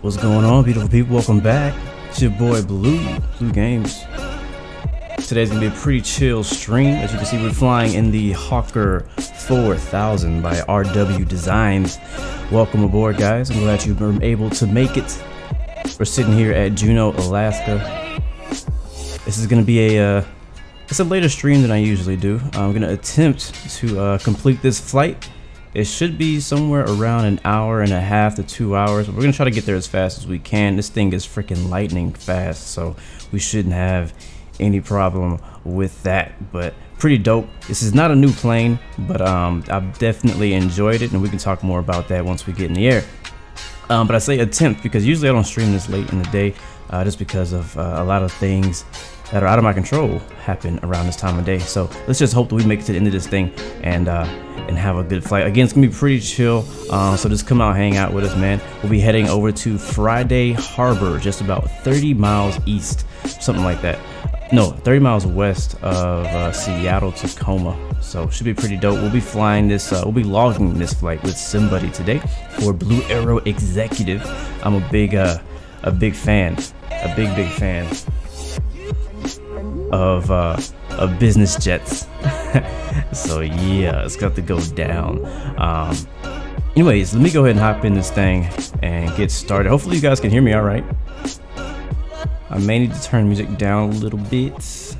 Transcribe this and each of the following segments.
What's going on, beautiful people? Welcome back. It's your boy Blue Games. Today's gonna be a pretty chill stream. As you can see, we're flying in the Hawker 4000 by RW Designs. Welcome aboard, guys. I'm glad you were able to make it. We're sitting here at Juneau, Alaska. This is gonna be it's a later stream than I usually do. I'm gonna attempt to complete this flight. It should be somewhere around an hour and a half to 2 hours. But we're gonna try to get there as fast as we can. This thing is freaking lightning fast, so we shouldn't have any problem with that. But pretty dope. This is not a new plane, but I've definitely enjoyed it, and we can talk more about that once we get in the air. But I say attempt because usually I don't stream this late in the day, just because of a lot of things that are out of my control happen around this time of day. So let's just hope that we make it to the end of this thing and have a good flight. Again, it's gonna be pretty chill, so just come out, hang out with us, man. We'll be heading over to Friday Harbor, just about 30 miles east, something like that. No, 30 miles west of Seattle, Tacoma. So should be pretty dope. We'll be flying this, we'll be logging this flight with SimBuddy today for Blue Arrow Executive. I'm a big fan of business jets. So yeah, it's got to go down. Anyways, let me go ahead and hop in this thing and get started. Hopefully you guys can hear me all right. I may need to turn music down a little bit. Still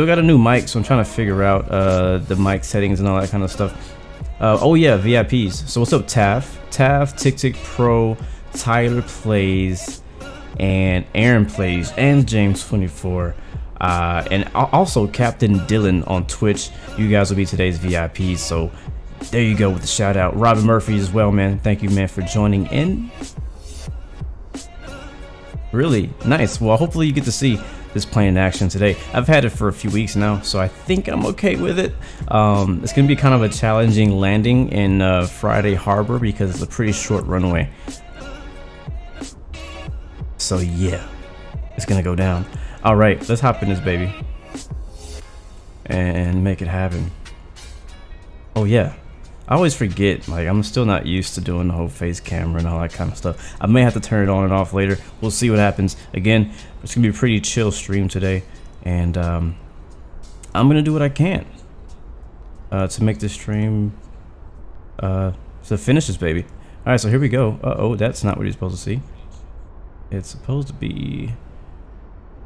got a new mic, so I'm trying to figure out the mic settings and all that kind of stuff. Oh yeah, VIPs. So what's up, Taff, Tick Tick Pro, Tyler Plays, and Aaron Plays, and James24, and also Captain Dylan on Twitch. You guys will be today's VIPs, so there you go with the shout out. Robin Murphy as well, man. Thank you, man, for joining in. Really nice. Well, hopefully you get to see this plane in action today. I've had it for a few weeks now, so I think I'm okay with it. It's gonna be kind of a challenging landing in Friday Harbor because it's a pretty short runway. So yeah, it's gonna go down. All right, let's hop in this baby and make it happen. Oh yeah, I always forget, like I'm still not used to doing the whole face camera and all that kind of stuff. I may have to turn it on and off later. We'll see what happens. Again, it's gonna be a pretty chill stream today, and I'm gonna do what I can to make this stream to finish this baby. All right, so here we go. Uh-oh, that's not what you're supposed to see. It's supposed to be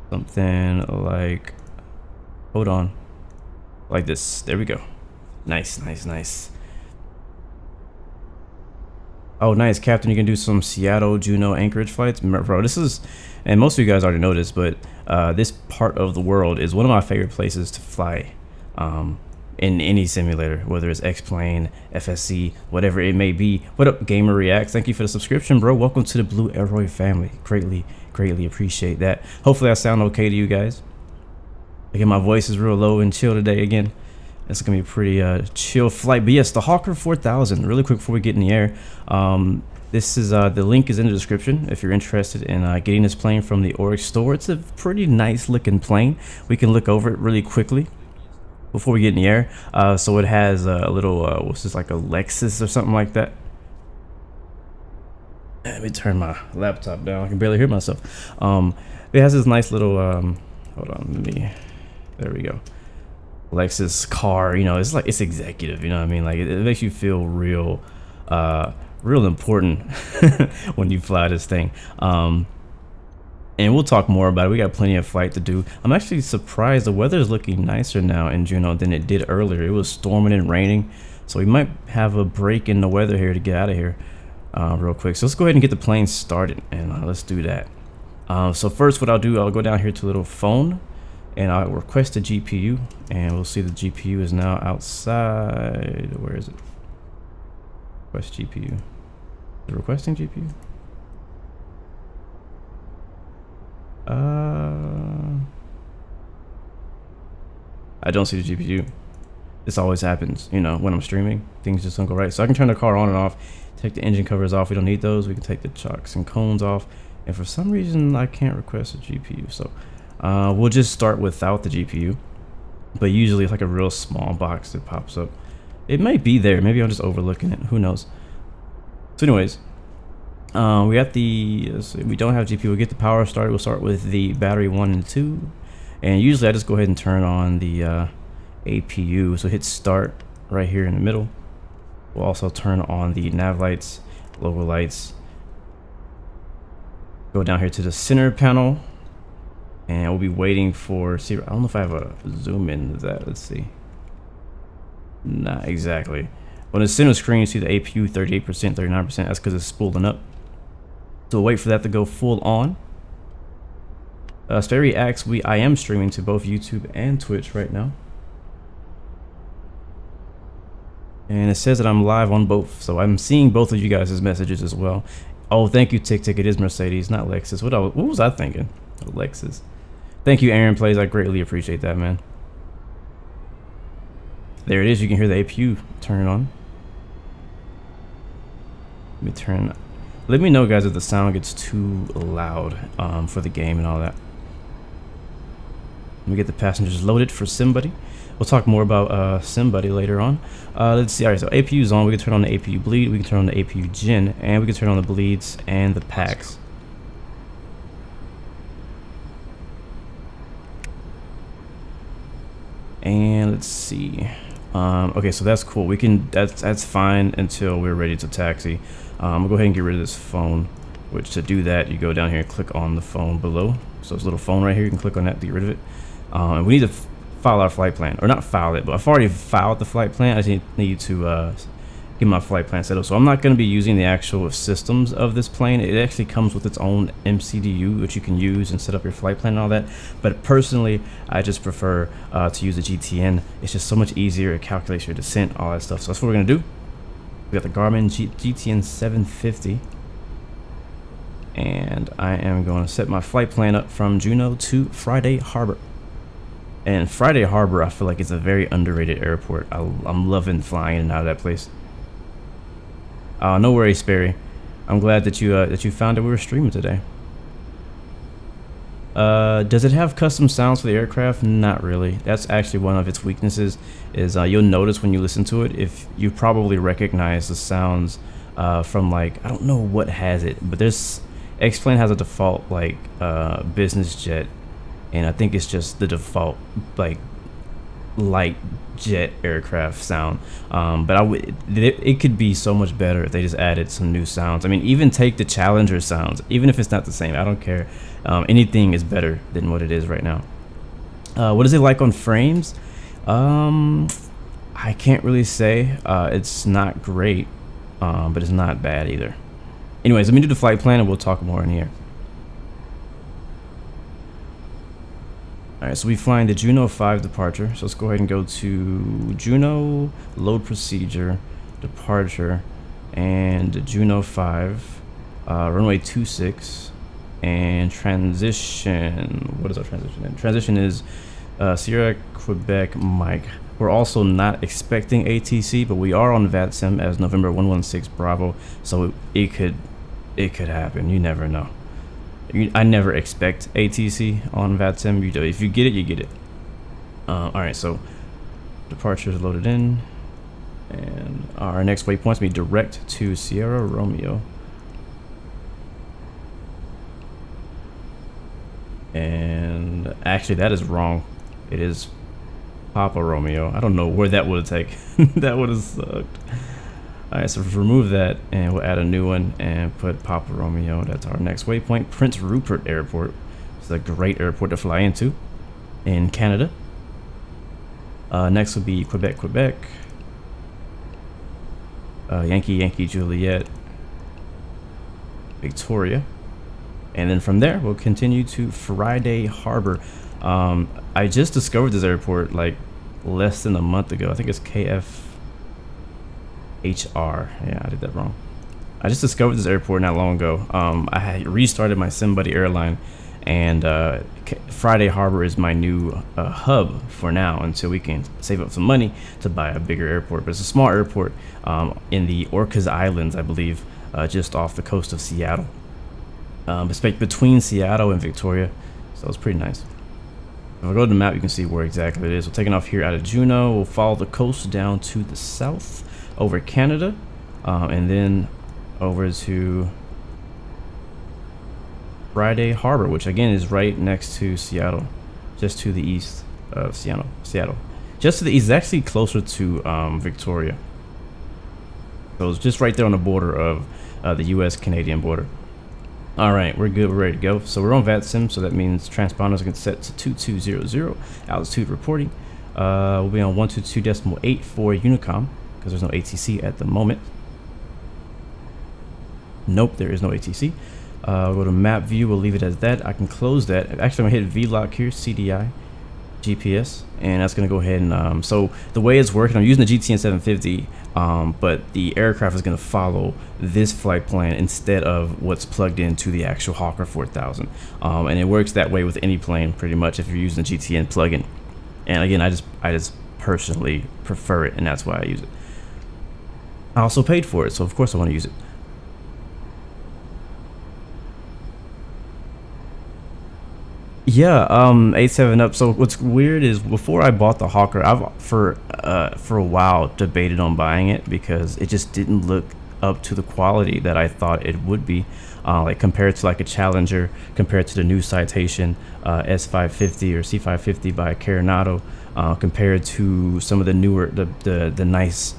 something like, hold on, like this. There we go. Nice, nice, nice. Oh, nice, Captain. You can do some Seattle, Juneau, Anchorage flights. Bro, this is, and most of you guys already know this, but this part of the world is one of my favorite places to fly in any simulator, whether it's X-Plane, FSC, whatever it may be. What up, Gamer Reacts? Thank you for the subscription, bro. Welcome to the Blue Arrow family. Greatly appreciate that. Hopefully I sound okay to you guys. Again, my voice is real low and chill today. Again, it's gonna be a pretty chill flight. But yes, the Hawker 4000. Really quick before we get in the air, this is the link is in the description if you're interested in getting this plane from the Oryx store. It's a pretty nice looking plane. We can look over it really quickly before we get in the air. So it has a little what's this, like a Lexus or something like that. Let me turn my laptop down. I can barely hear myself. It has this nice little hold on, there we go, Lexus car. You know, it's like, it's executive, you know what I mean? Like it makes you feel real important when you fly this thing. And we'll talk more about it. We got plenty of flight to do. I'm actually surprised the weather is looking nicer now in Juneau than it did earlier. It was storming and raining, so we might have a break in the weather here to get out of here real quick. So let's go ahead and get the plane started, and let's do that. So first, what I'll do, I'll go down here to a little phone, and I'll request a GPU, and we'll see the GPU is now outside. Where is it? Request GPU. Is it requesting GPU? I don't see the GPU. This always happens, you know, when I'm streaming. Things just don't go right. So I can turn the car on and off, take the engine covers off. We don't need those. We can take the chocks and cones off. And for some reason, I can't request a GPU. So we'll just start without the GPU. But usually it's like a real small box that pops up. It might be there. Maybe I'm just overlooking it. Who knows? So anyways, We got the, we don't have GPU. We'll get the power started. We'll start with the battery 1 and 2. And usually I just go ahead and turn on the APU. So hit start right here in the middle. We'll also turn on the nav lights, logo lights. Go down here to the center panel. And we'll be waiting for, see, I don't know if I have a zoom in to that. Let's see. Not exactly. On the center screen, you see the APU 38%, 39%. That's because it's spooling up. So we'll wait for that to go full on. Sperry asks, I am streaming to both YouTube and Twitch right now. And it says that I'm live on both. So I'm seeing both of you guys' messages as well. Oh, thank you, Tick Tick. It is Mercedes, not Lexus. What was I thinking? Lexus. Thank you, Aaron Plays. I greatly appreciate that, man. There it is. You can hear the APU turn on. Let me know, guys, if the sound gets too loud for the game and all that. Let me get the passengers loaded for SimBuddy. We'll talk more about SimBuddy later on. Let's see. All right, so APU is on. We can turn on the APU bleed. We can turn on the APU gen, and we can turn on the bleeds and the packs. And let's see. Okay, so that's cool. We can. That's fine until we're ready to taxi. We'll go ahead and get rid of this phone. Which to do that, you go down here and click on the phone below. So this little phone right here, you can click on that to get rid of it. And we need to file our flight plan, or not file it, but I've already filed the flight plan. I just need to get my flight plan set up. So I'm not going to be using the actual systems of this plane. It actually comes with its own MCDU, which you can use and set up your flight plan and all that. But personally, I just prefer to use the GTN. It's just so much easier. It calculates your descent, all that stuff. So that's what we're going to do. We got the Garmin GTN 750. And I am going to set my flight plan up from Juneau to Friday Harbor. And Friday Harbor, I feel like it's a very underrated airport. I'm loving flying in and out of that place. No worries, Sperry. I'm glad that you found that we were streaming today. Does it have custom sounds for the aircraft? Not really. That's actually one of its weaknesses. Is you'll notice when you listen to it, if you probably recognize the sounds from, like, I don't know what has it, but there's X-Plane has a default like business jet, and I think it's just the default like light jet aircraft sound. But it could be so much better if they just added some new sounds. I mean, even take the Challenger sounds, even if it's not the same, I don't care. Anything is better than what it is right now. What is it like on frames? I can't really say. It's not great, but it's not bad either. Anyways, let me do the flight plan and we'll talk more in here. Alright, so we're flying the Juneau 5 departure. So let's go ahead and go to Juneau, load procedure, departure, and Juneau 5, runway 26, and transition. What is our transition in? Transition is Sierra Quebec Mike. We're also not expecting ATC, but we are on VATSIM as November 116 Bravo, so it could happen. You never know. I never expect ATC on VATSIM. You do. If you get it, you get it. All right, so departure is loaded in, and our next waypoint's be direct to Sierra Romeo. And actually, that is wrong. It is Papa Romeo. I don't know where that would have taken. That would have sucked. Alright, so remove that and we'll add a new one and put Papa Romeo. That's our next waypoint. Prince Rupert Airport. It's a great airport to fly into in Canada. Next will be Quebec, Quebec. Yankee, Yankee, Juliet, Victoria. And then from there, we'll continue to Friday Harbor. I just discovered this airport like less than a month ago. I think it's KFHR. Yeah, I did that wrong. I just discovered this airport not long ago. I had restarted my SimBuddy airline, and Friday Harbor is my new hub for now until we can save up some money to buy a bigger airport. But it's a small airport in the Orcas Islands, I believe, just off the coast of Seattle. Between Seattle and Victoria, so it's pretty nice. If I go to the map, you can see where exactly it is. We're taking off here out of Juneau. We'll follow the coast down to the south over Canada, and then over to Friday Harbor, which again is right next to Seattle, just to the east of Seattle. Just to the east, actually closer to Victoria. So it's just right there on the border of the U.S.-Canadian border. All right, we're good. We're ready to go. So we're on VATSIM, so that means transponders are going to set to 2200, altitude reporting. We'll be on 122.8 for Unicom because there's no ATC at the moment. Nope, there is no ATC. We'll go to map view. We'll leave it as that. I can close that. Actually, I'm going to hit VLOC here, CDI, GPS, and that's going to go ahead and so the way it's working, I'm using the GTN 750, but the aircraft is going to follow this flight plan instead of what's plugged into the actual Hawker 4000, and it works that way with any plane pretty much if you're using the GTN plugin. And again, I just personally prefer it, and that's why I use it. I also paid for it, so of course I want to use it. Yeah, 87 up. So what's weird is before I bought the Hawker, I've for a while debated on buying it because it just didn't look up to the quality that I thought it would be, like compared to like a Challenger, compared to the new Citation S550 or C550 by Coronado, compared to some of the newer the nice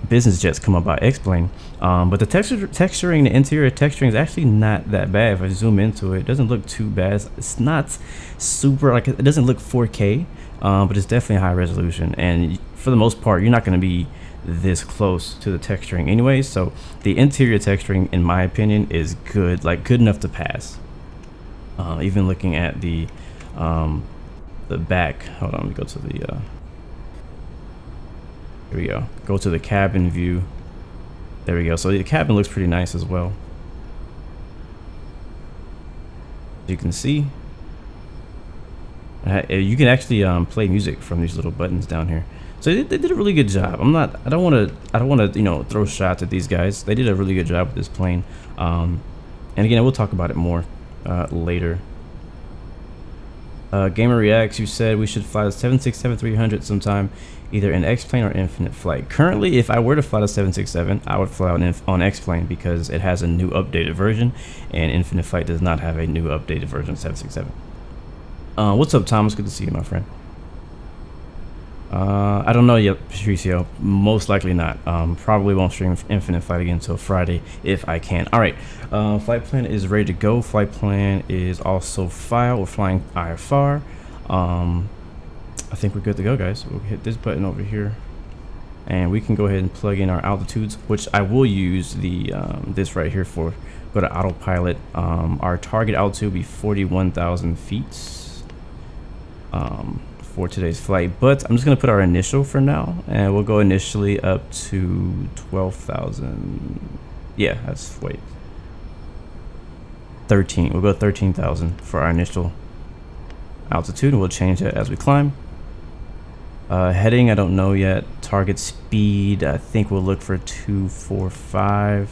business jets come up by X-Plane. But the texturing, the interior texturing is actually not that bad. If I zoom into it, it doesn't look too bad. It's not super, like, it doesn't look 4K, but it's definitely high resolution. And for the most part, you're not going to be this close to the texturing anyway. So the interior texturing, in my opinion, is good, like good enough to pass. Even looking at the back, hold on, let me go to the here we go. Go to the cabin view. There we go. So the cabin looks pretty nice as well. As you can see, you can actually play music from these little buttons down here. So they did a really good job. I don't want to, you know, throw shots at these guys. They did a really good job with this plane. And again, we'll talk about it more later. Gamer Reacts, you said we should fly the 767-300 sometime, either in X-Plane or Infinite Flight. Currently, if I were to fly the 767, I would fly on X-Plane because it has a new updated version, and Infinite Flight does not have a new updated version of 767. What's up, Thomas? Good to see you, my friend. I don't know yet, Patricio. Most likely not. Probably won't stream Infinite Flight again until Friday if I can. All right. Flight plan is ready to go. Flight plan is also filed. We're flying IFR. I think we're good to go, guys. We'll hit this button over here, and we can go ahead and plug in our altitudes, which I will use the this right here for. Go to autopilot. Our target altitude will be 41,000 feet. For today's flight, but I'm just gonna put our initial for now, and we'll go initially up to 12,000. Yeah, that's 13. We'll go 13,000 for our initial altitude, and we'll change that as we climb. Heading, I don't know yet. Target speed, I think we'll look for 245.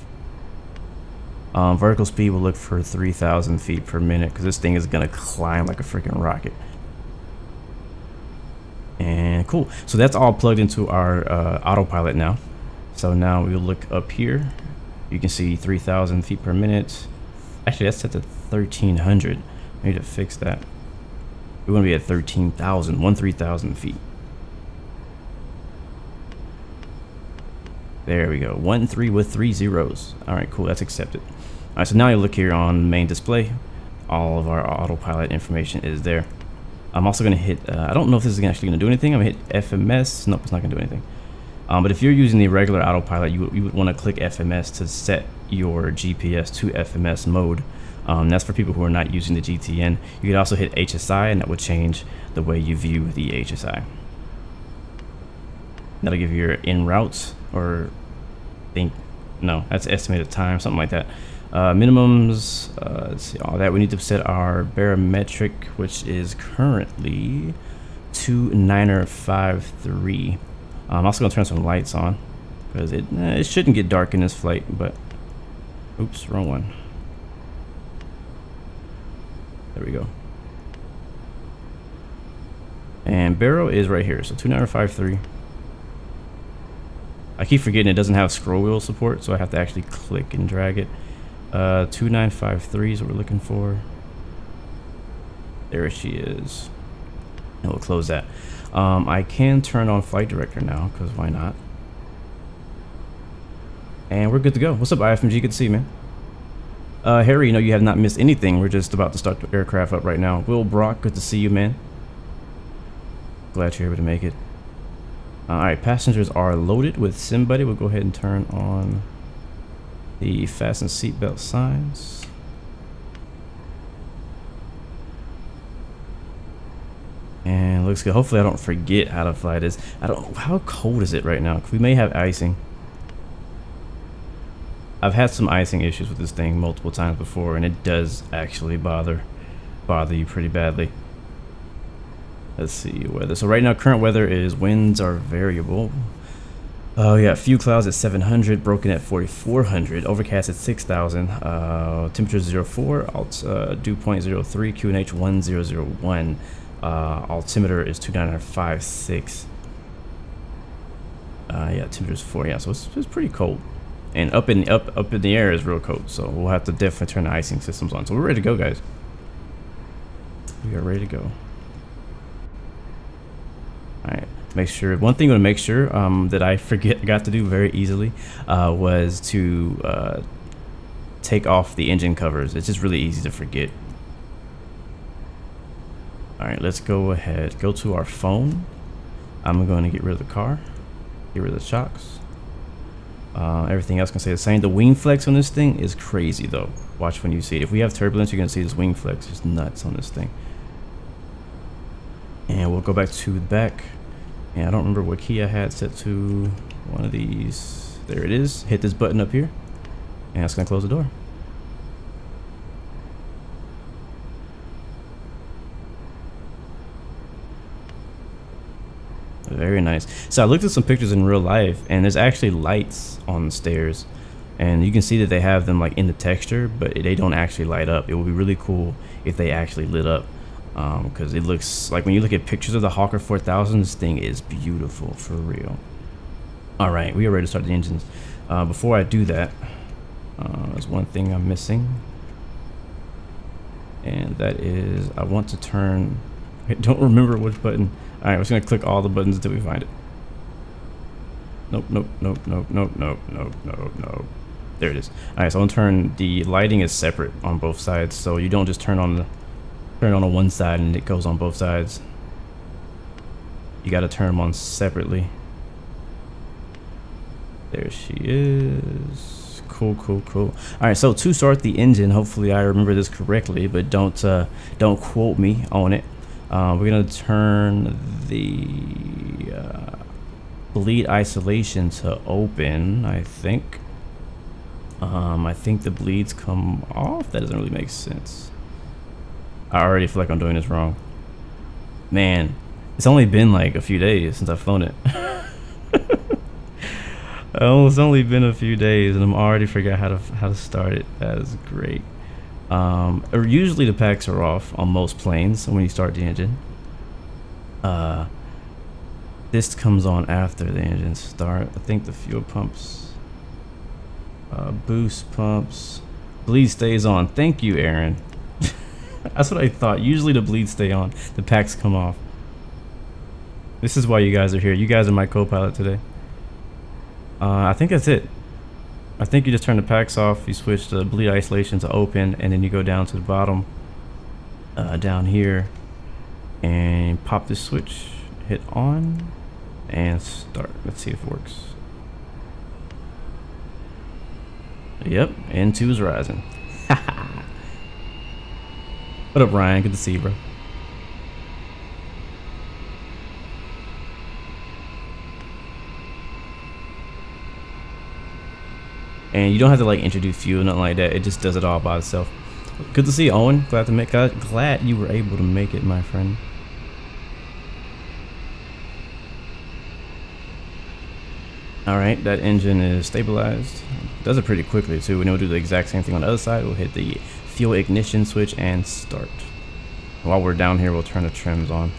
Vertical speed, we'll look for 3,000 feet per minute because this thing is gonna climb like a freaking rocket. And cool, so that's all plugged into our autopilot now. So now we'll look up here. You can see 3,000 feet per minute. Actually, that's set to 1,300. I need to fix that. We want to be at 13,000 feet. There we go, 13 with 3 zeros. All right, cool, that's accepted. All right, so now you look here on main display. All of our autopilot information is there. I'm also going to hit, I don't know if this is actually going to do anything. I'm going to hit FMS. Nope, it's not going to do anything. But if you're using the regular autopilot, you would want to click FMS to set your GPS to FMS mode. That's for people who are not using the GTN. You could also hit HSI, and that would change the way you view the HSI. That'll give you your en route, or no, that's estimated time, something like that. Minimums, let's see, all that. We need to set our barometric, which is currently 2953. I'm also going to turn some lights on because it shouldn't get dark in this flight, but oops, wrong one. There we go. And baro is right here, so 2953. I keep forgetting it doesn't have scroll wheel support, so I have to actually click and drag it. 2953 is what we're looking for. There she is. And we'll close that. I can turn on flight director now, because why not? And we're good to go. What's up, IFMG? Good to see you, man. Harry, you know you have not missed anything. We're just about to start the aircraft up right now. Will Brock, good to see you, man. Glad you're able to make it. Alright, passengers are loaded with SimBuddy. We'll go ahead and turn on the fasten seatbelt signs. And looks good. Hopefully I don't forget how to fly this. I don't know, how cold is it right now? We may have icing. I've had some icing issues with this thing multiple times before, and it does actually bother you pretty badly. Let's see weather. So right now current weather is winds are variable. Oh yeah, few clouds at 700, broken at 4400, overcast at 6000, temperature 04, dew point 03, QNH 1001, altimeter is 2956. Yeah, temperature is 4. Yeah, so it's pretty cold, and up in the air is real cold. So we'll have to definitely turn the icing systems on. So we're ready to go, guys. We are ready to go. Alright, make sure, one thing I'm gonna make sure that I got to do very easily was to take off the engine covers. It's just really easy to forget. Alright, let's go ahead, go to our phone. I'm going to get rid of the car, get rid of the shocks. Everything else can stay the same. The wing flex on this thing is crazy though. Watch when you see it. If we have turbulence, you're gonna see this wing flex just nuts on this thing. And we'll go back to the back. And I don't remember what key I had set to one of these. There it is. Hit this button up here. And it's going to close the door. Very nice. So I looked at some pictures in real life, and there's actually lights on the stairs. And you can see that they have them like in the texture, but they don't actually light up. It would be really cool if they actually lit up. Because it looks like, when you look at pictures of the Hawker 4000, this thing is beautiful for real. Alright, we are ready to start the engines. Before I do that, there's one thing I'm missing, and that is I want to turn, I don't remember which button. Alright, we're just going to click all the buttons until we find it. Nope, nope, nope, nope, nope, nope, nope, nope, nope. There it is. Alright, so I'm going to turn, the lighting is separate on both sides, so you don't just turn on one side and it goes on both sides. You got to turn them on separately. There she is. Cool, cool, cool. All right, so to start the engine, hopefully I remember this correctly, but don't quote me on it. We're gonna turn the bleed isolation to open. I think the bleeds come off. That doesn't really make sense. I already feel like I'm doing this wrong. Man, it's only been like a few days since I've flown it. It's only been a few days and I'm already forgot how to start it. That is great. Usually the packs are off on most planes when you start the engine. This comes on after the engine start. I think the fuel pumps, boost pumps, bleed stays on. Thank you, Aaron. That's what I thought. Usually the bleeds stay on, the packs come off. This is why you guys are here. You guys are my co-pilot today. I think that's it. I think you just turn the packs off, you switch the bleed isolation to open, and then you go down to the bottom, down here, and pop this switch, hit on, and start. Let's see if it works. Yep, N2 is rising. What up, Ryan? Good to see you, bro. And you don't have to like introduce fuel, nothing like that. It just does it all by itself. Good to see you, Owen. Glad you were able to make it, my friend. All right, that engine is stabilized. Does it pretty quickly too. And we'll do the exact same thing on the other side. We'll hit the fuel ignition switch and start. While we're down here, we'll turn the trims on.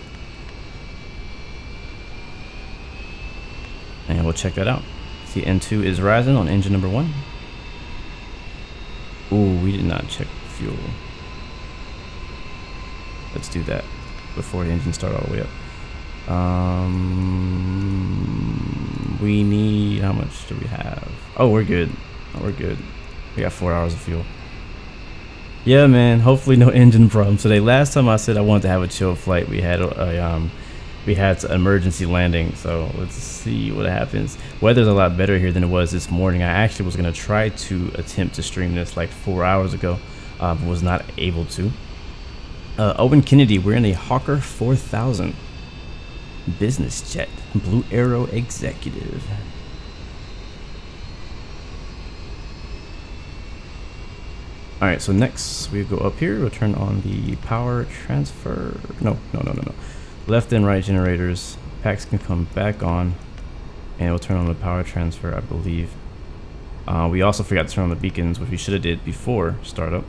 And we'll check that out. See, N2 is rising on engine number 1. Ooh, we did not check fuel. Let's do that before the engine start all the way up. We need, how much do we have? Oh, we're good. Oh, we're good. We got 4 hours of fuel. Yeah, man. Hopefully no engine problems today. Last time I said I wanted to have a chill flight, we had an emergency landing. So let's see what happens. Weather's a lot better here than it was this morning. I actually was gonna try to attempt to stream this like 4 hours ago, but was not able to. Owen Kennedy, we're in a Hawker 4000 business jet, Blue Arrow executive. All right, so next we go up here. We'll turn on the power transfer. No. Left and right generators. Packs can come back on, and we'll turn on the power transfer, I believe. We also forgot to turn on the beacons, which we should have did before startup.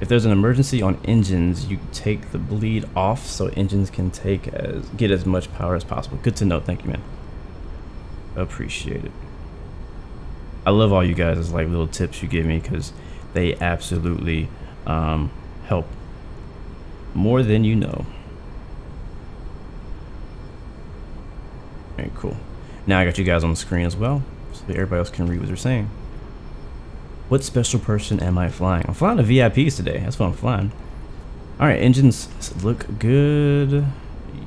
If there's an emergency on engines, you take the bleed off so engines can get as much power as possible. Good to know. Thank you, man. Appreciate it. I love all you guys' like little tips you give me, because they absolutely help more than you know. Alright, cool. Now I got you guys on the screen as well, so that everybody else can read what they're saying. What special person am I flying? I'm flying the VIPs today. That's what I'm flying. Alright, engines look good.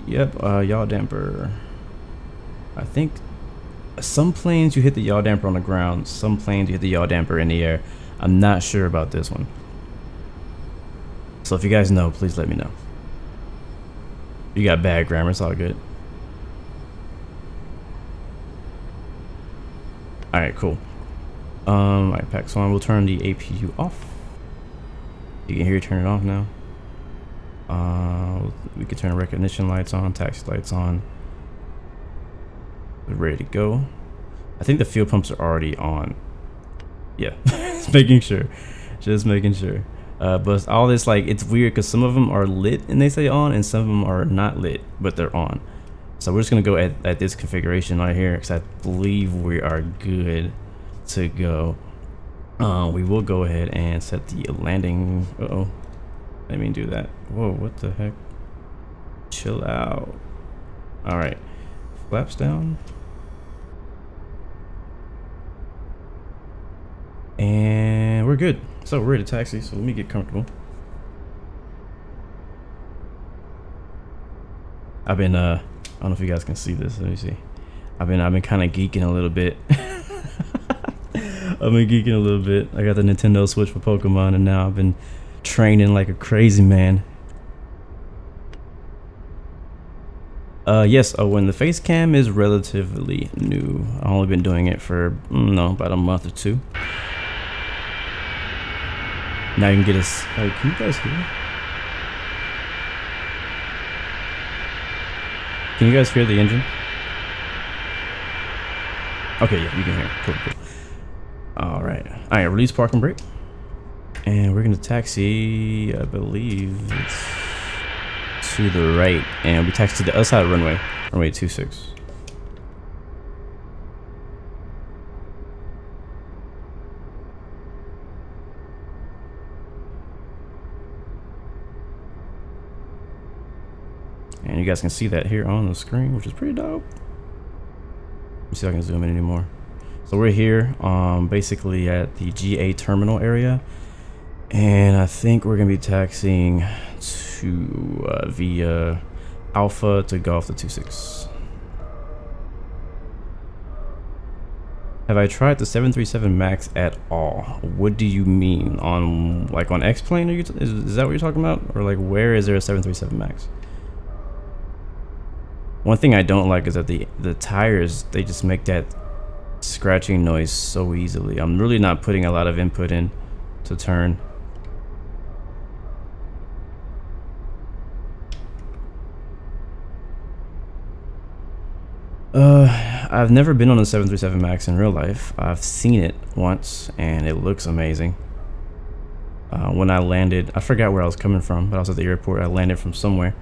Yep, yaw damper. I think some planes you hit the yaw damper on the ground, some planes you hit the yaw damper in the air. I'm not sure about this one. So if you guys know, please let me know. You got bad grammar, it's all good. Alright, cool. Alright, packs on. We'll turn the APU off. You can hear it turn it off now. We can turn recognition lights on, taxi lights on. We're ready to go. I think the fuel pumps are already on. Yeah, just making sure. Just making sure. But all this, like, it's weird because some of them are lit and they say on, and some of them are not lit, but they're on. So we're just going to go at this configuration right here, because I believe we are good to go. We will go ahead and set the landing. Uh-oh. I didn't mean do that. Whoa, what the heck? Chill out. All right. Flaps down. And we're good. So we're ready to taxi. So let me get comfortable. I've been I don't know if you guys can see this. Let me see. I've been kind of geeking a little bit. I've been geeking a little bit. I got the Nintendo Switch for Pokemon, and now I've been training like a crazy man. Yes, when the face cam is relatively new. I've only been doing it for about a month or two. Now you can get us. Like, can you guys hear? Can you guys hear the engine? Okay, yeah, you can hear. Cool, cool. All right, release parking brake, and we're gonna taxi. I believe it's to the right, and we taxi to the other side of the runway 26. And you guys can see that here on the screen, which is pretty dope. Let me see if I can zoom in anymore. So we're here, basically at the GA terminal area, and I think we're gonna be taxiing to via Alpha to Golf to 26. Have I tried the 737 Max at all? What do you mean? On like on X-Plane? Is that what you're talking about? Or like where is there a 737 Max? One thing I don't like is that the tires, they just make that scratching noise so easily. I'm really not putting a lot of input in to turn. I've never been on a 737 Max in real life. I've seen it once and it looks amazing. When I landed, I forgot where I was coming from, but I was at the airport. I landed from somewhere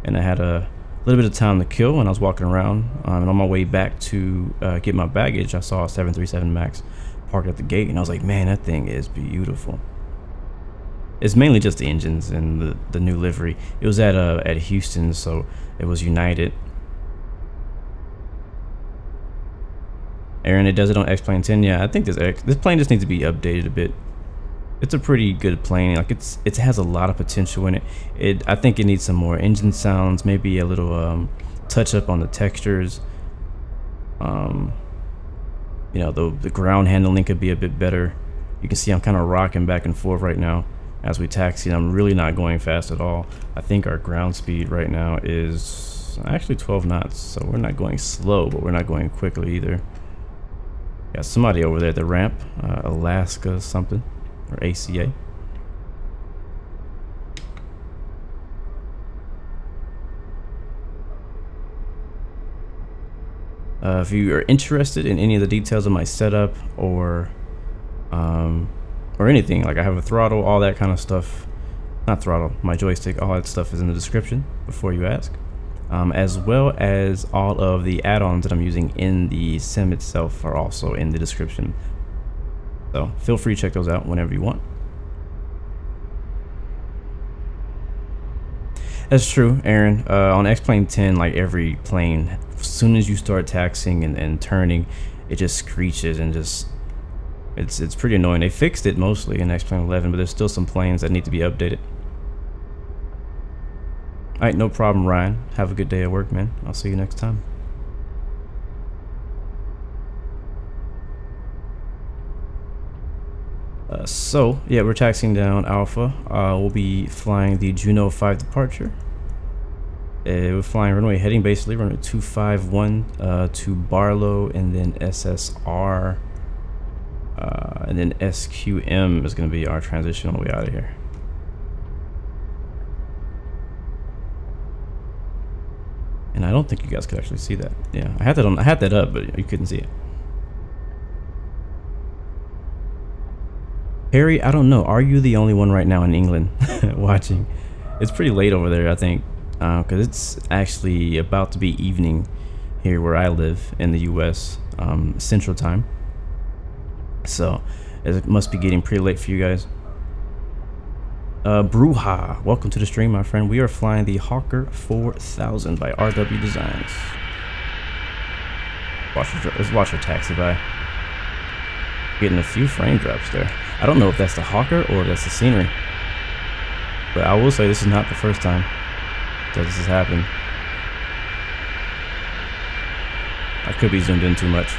and I had a little bit of time to kill when I was walking around, and on my way back to get my baggage, I saw a 737 Max parked at the gate, and I was like, man, that thing is beautiful. It's mainly just the engines and the new livery. It was at Houston, so it was United. Aaron, it does it on X-Plane 10. Yeah, I think this plane just needs to be updated a bit. It's a pretty good plane. Like it has a lot of potential in it. I think it needs some more engine sounds, maybe a little touch up on the textures. You know, the ground handling could be a bit better. You can see I'm kind of rocking back and forth right now as we taxi. I'm really not going fast at all. I think our ground speed right now is actually 12 knots, so we're not going slow, but we're not going quickly either. Got somebody over there at the ramp, Alaska something, or ACA. If you are interested in any of the details of my setup or anything, like I have a throttle, all that kind of stuff, not throttle, my joystick, all that stuff is in the description before you ask, as well as all of the add-ons that I'm using in the sim itself are also in the description, so feel free to check those out whenever you want. That's true, Aaron. On X-Plane 10, like every plane, as soon as you start taxiing and turning, it just screeches and just it's pretty annoying. They fixed it mostly in X-Plane 11, but there's still some planes that need to be updated. Alright, no problem, Ryan. Have a good day at work, man. I'll see you next time. So, yeah, we're taxiing down Alpha. We'll be flying the Juneau 5 departure. We're flying runway heading, basically, runway 251 to Barlow, and then SSR. And then SQM is going to be our transition on the way out of here. And I don't think you guys could actually see that. Yeah, I had that up, but you couldn't see it. Harry, I don't know. Are you the only one right now in England watching? It's pretty late over there, I think, because it's actually about to be evening here where I live in the U.S. Central Time. So it must be getting pretty late for you guys. Bruja, welcome to the stream, my friend. We are flying the Hawker 4000 by RW Designs. Let's watch her taxi by. Getting a few frame drops there. I don't know if that's the Hawker or that's the scenery, but I will say this is not the first time that this has happened. I could be zoomed in too much.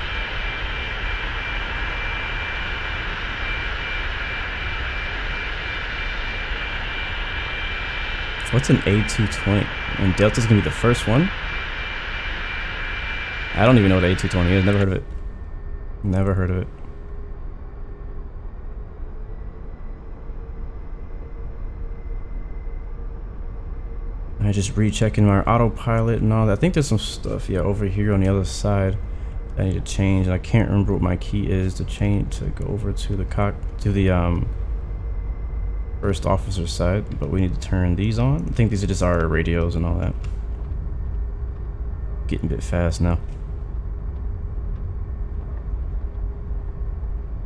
What's an A220? And Delta's gonna be the first one? I don't even know what A220 is. Never heard of it. Never heard of it. I just rechecking my autopilot and all that. I think there's some stuff, yeah, over here on the other side I need to change. I can't remember what my key is to change to go over to the first officer side, but we need to turn these on. I think these are just our radios and all that. Getting a bit fast now.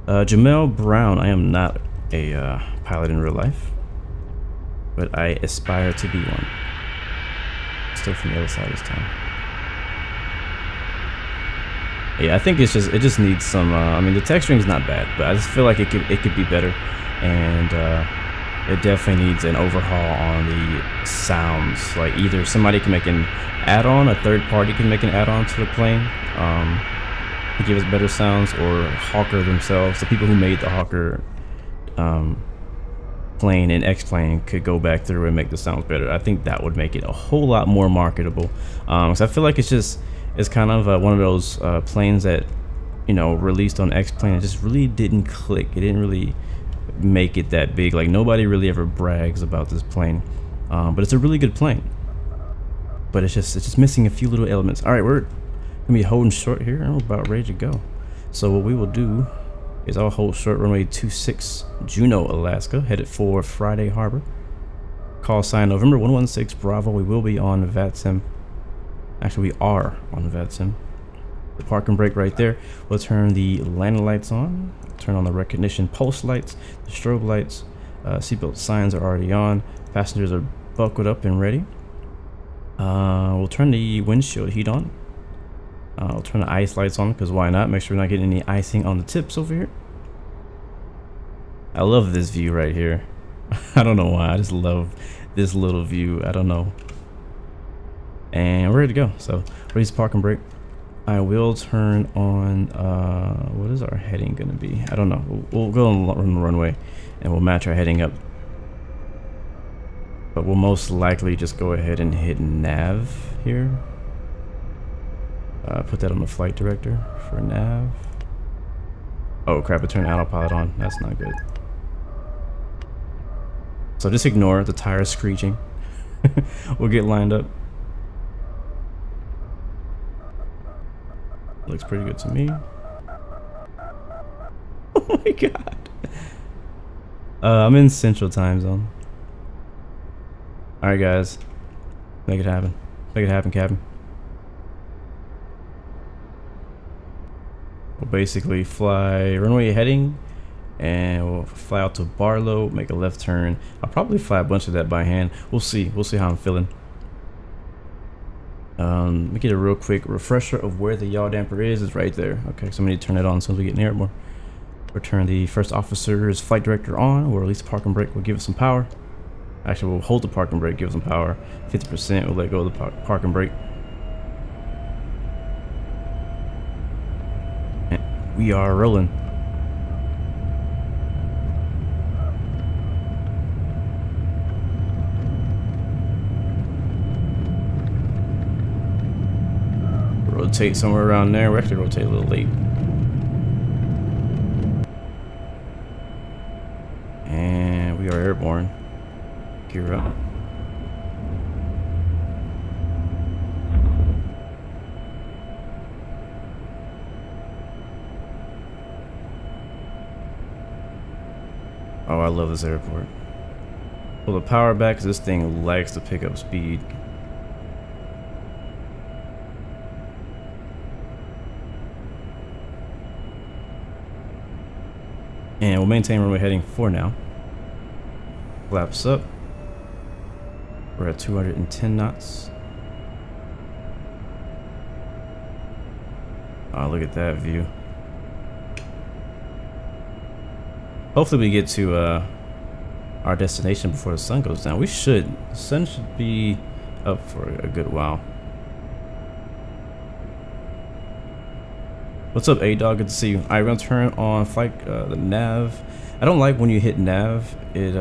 Jamel Brown, I am not a pilot in real life, but I aspire to be one. Still from the other side this time. Yeah, I think it just needs some. I mean, the texturing is not bad, but I just feel like it could be better, and it definitely needs an overhaul on the sounds. Like either somebody can make an add-on, a third party can make an add-on to the plane, to give us better sounds, or Hawker themselves, the people who made the Hawker plane and X-Plane could go back through and make the sounds better. I think that would make it a whole lot more marketable. So I feel like it's kind of one of those planes that, you know, released on X-Plane. It just really didn't click. It didn't really make it that big. Like nobody really ever brags about this plane, but it's a really good plane. But it's just missing a few little elements. All right, we're gonna be holding short here, and we're about ready to go. So what we will do is I'll hold short runway 26 Juneau, Alaska, headed for Friday Harbor. Call sign November 116 Bravo. We will be on VATSIM. Actually, we are on VATSIM. The park and brake right there. We'll turn the landing lights on. Turn on the recognition post lights, the strobe lights. Seatbelt signs are already on. Passengers are buckled up and ready. We'll turn the windshield heat on. We'll turn the ice lights on because why not? Make sure we're not getting any icing on the tips over here. I love this view right here. I don't know why. I just love this little view. I don't know. And we're ready to go. So release park and brake. I will turn on, what is our heading going to be? I don't know. We'll go on the runway and we'll match our heading up. But we'll most likely just go ahead and hit nav here. Put that on the flight director for nav. Oh crap, it turned autopilot on. That's not good. So just ignore the tires screeching. We'll get lined up. Looks pretty good to me. Oh my god. I'm in Central Time Zone. Alright guys. Make it happen. Make it happen, Captain. We'll basically fly runway heading and we'll fly out to Barlow, make a left turn. I'll probably fly a bunch of that by hand. We'll see. We'll see how I'm feeling. Let me get a real quick refresher of where the yaw damper is. It's right there. Okay, so I'm going to turn it on as soon as we get near it more. We'll turn the first officer's flight director on. We'll release the park and brake. We'll give it some power. Actually, we'll hold the park and brake, give it some power. 50%, we'll let go of the park and brake. And we are rolling. Rotate somewhere around there. We actually rotate a little late. And we are airborne. Gear up. Oh, I love this airport. Pull the power back because this thing likes to pick up speed. And we'll maintain runway heading for now. Flaps up. We're at 210 knots. Oh, look at that view. Hopefully we get to our destination before the sun goes down. We should. The sun should be up for a good while. What's up, A-Dog? Good to see you. Alright, we're gonna turn on flight the nav. I don't like when you hit nav, it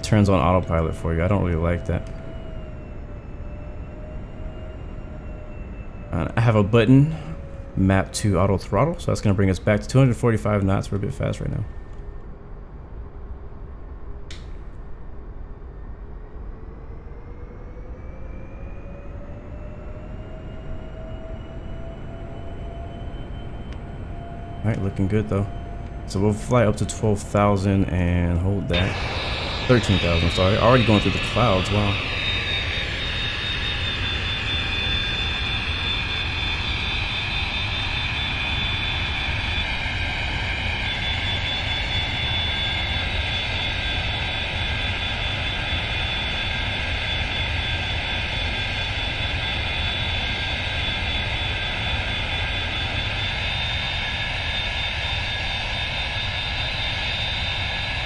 turns on autopilot for you. I don't really like that. I have a button mapped to auto throttle, so that's gonna bring us back to 245 knots. We're a bit fast right now. Alright, looking good though. So we'll fly up to 12,000 and hold that. 13,000, sorry. Already going through the clouds, wow.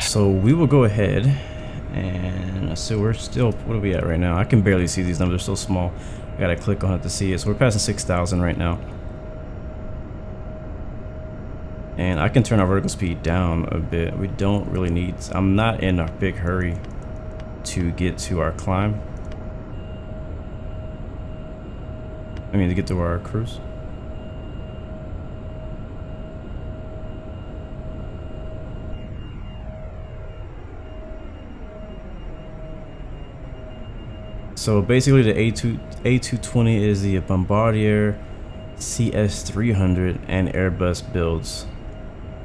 So we will go ahead and so we're still, what are we at right now? I can barely see these numbers, they're so small. I gotta click on it to see it. So we're passing 6,000 right now. And I can turn our vertical speed down a bit. We don't really need, I'm not in a big hurry to get to our climb. I mean to get to our cruise. So basically the A220 is the Bombardier CS300 and Airbus builds.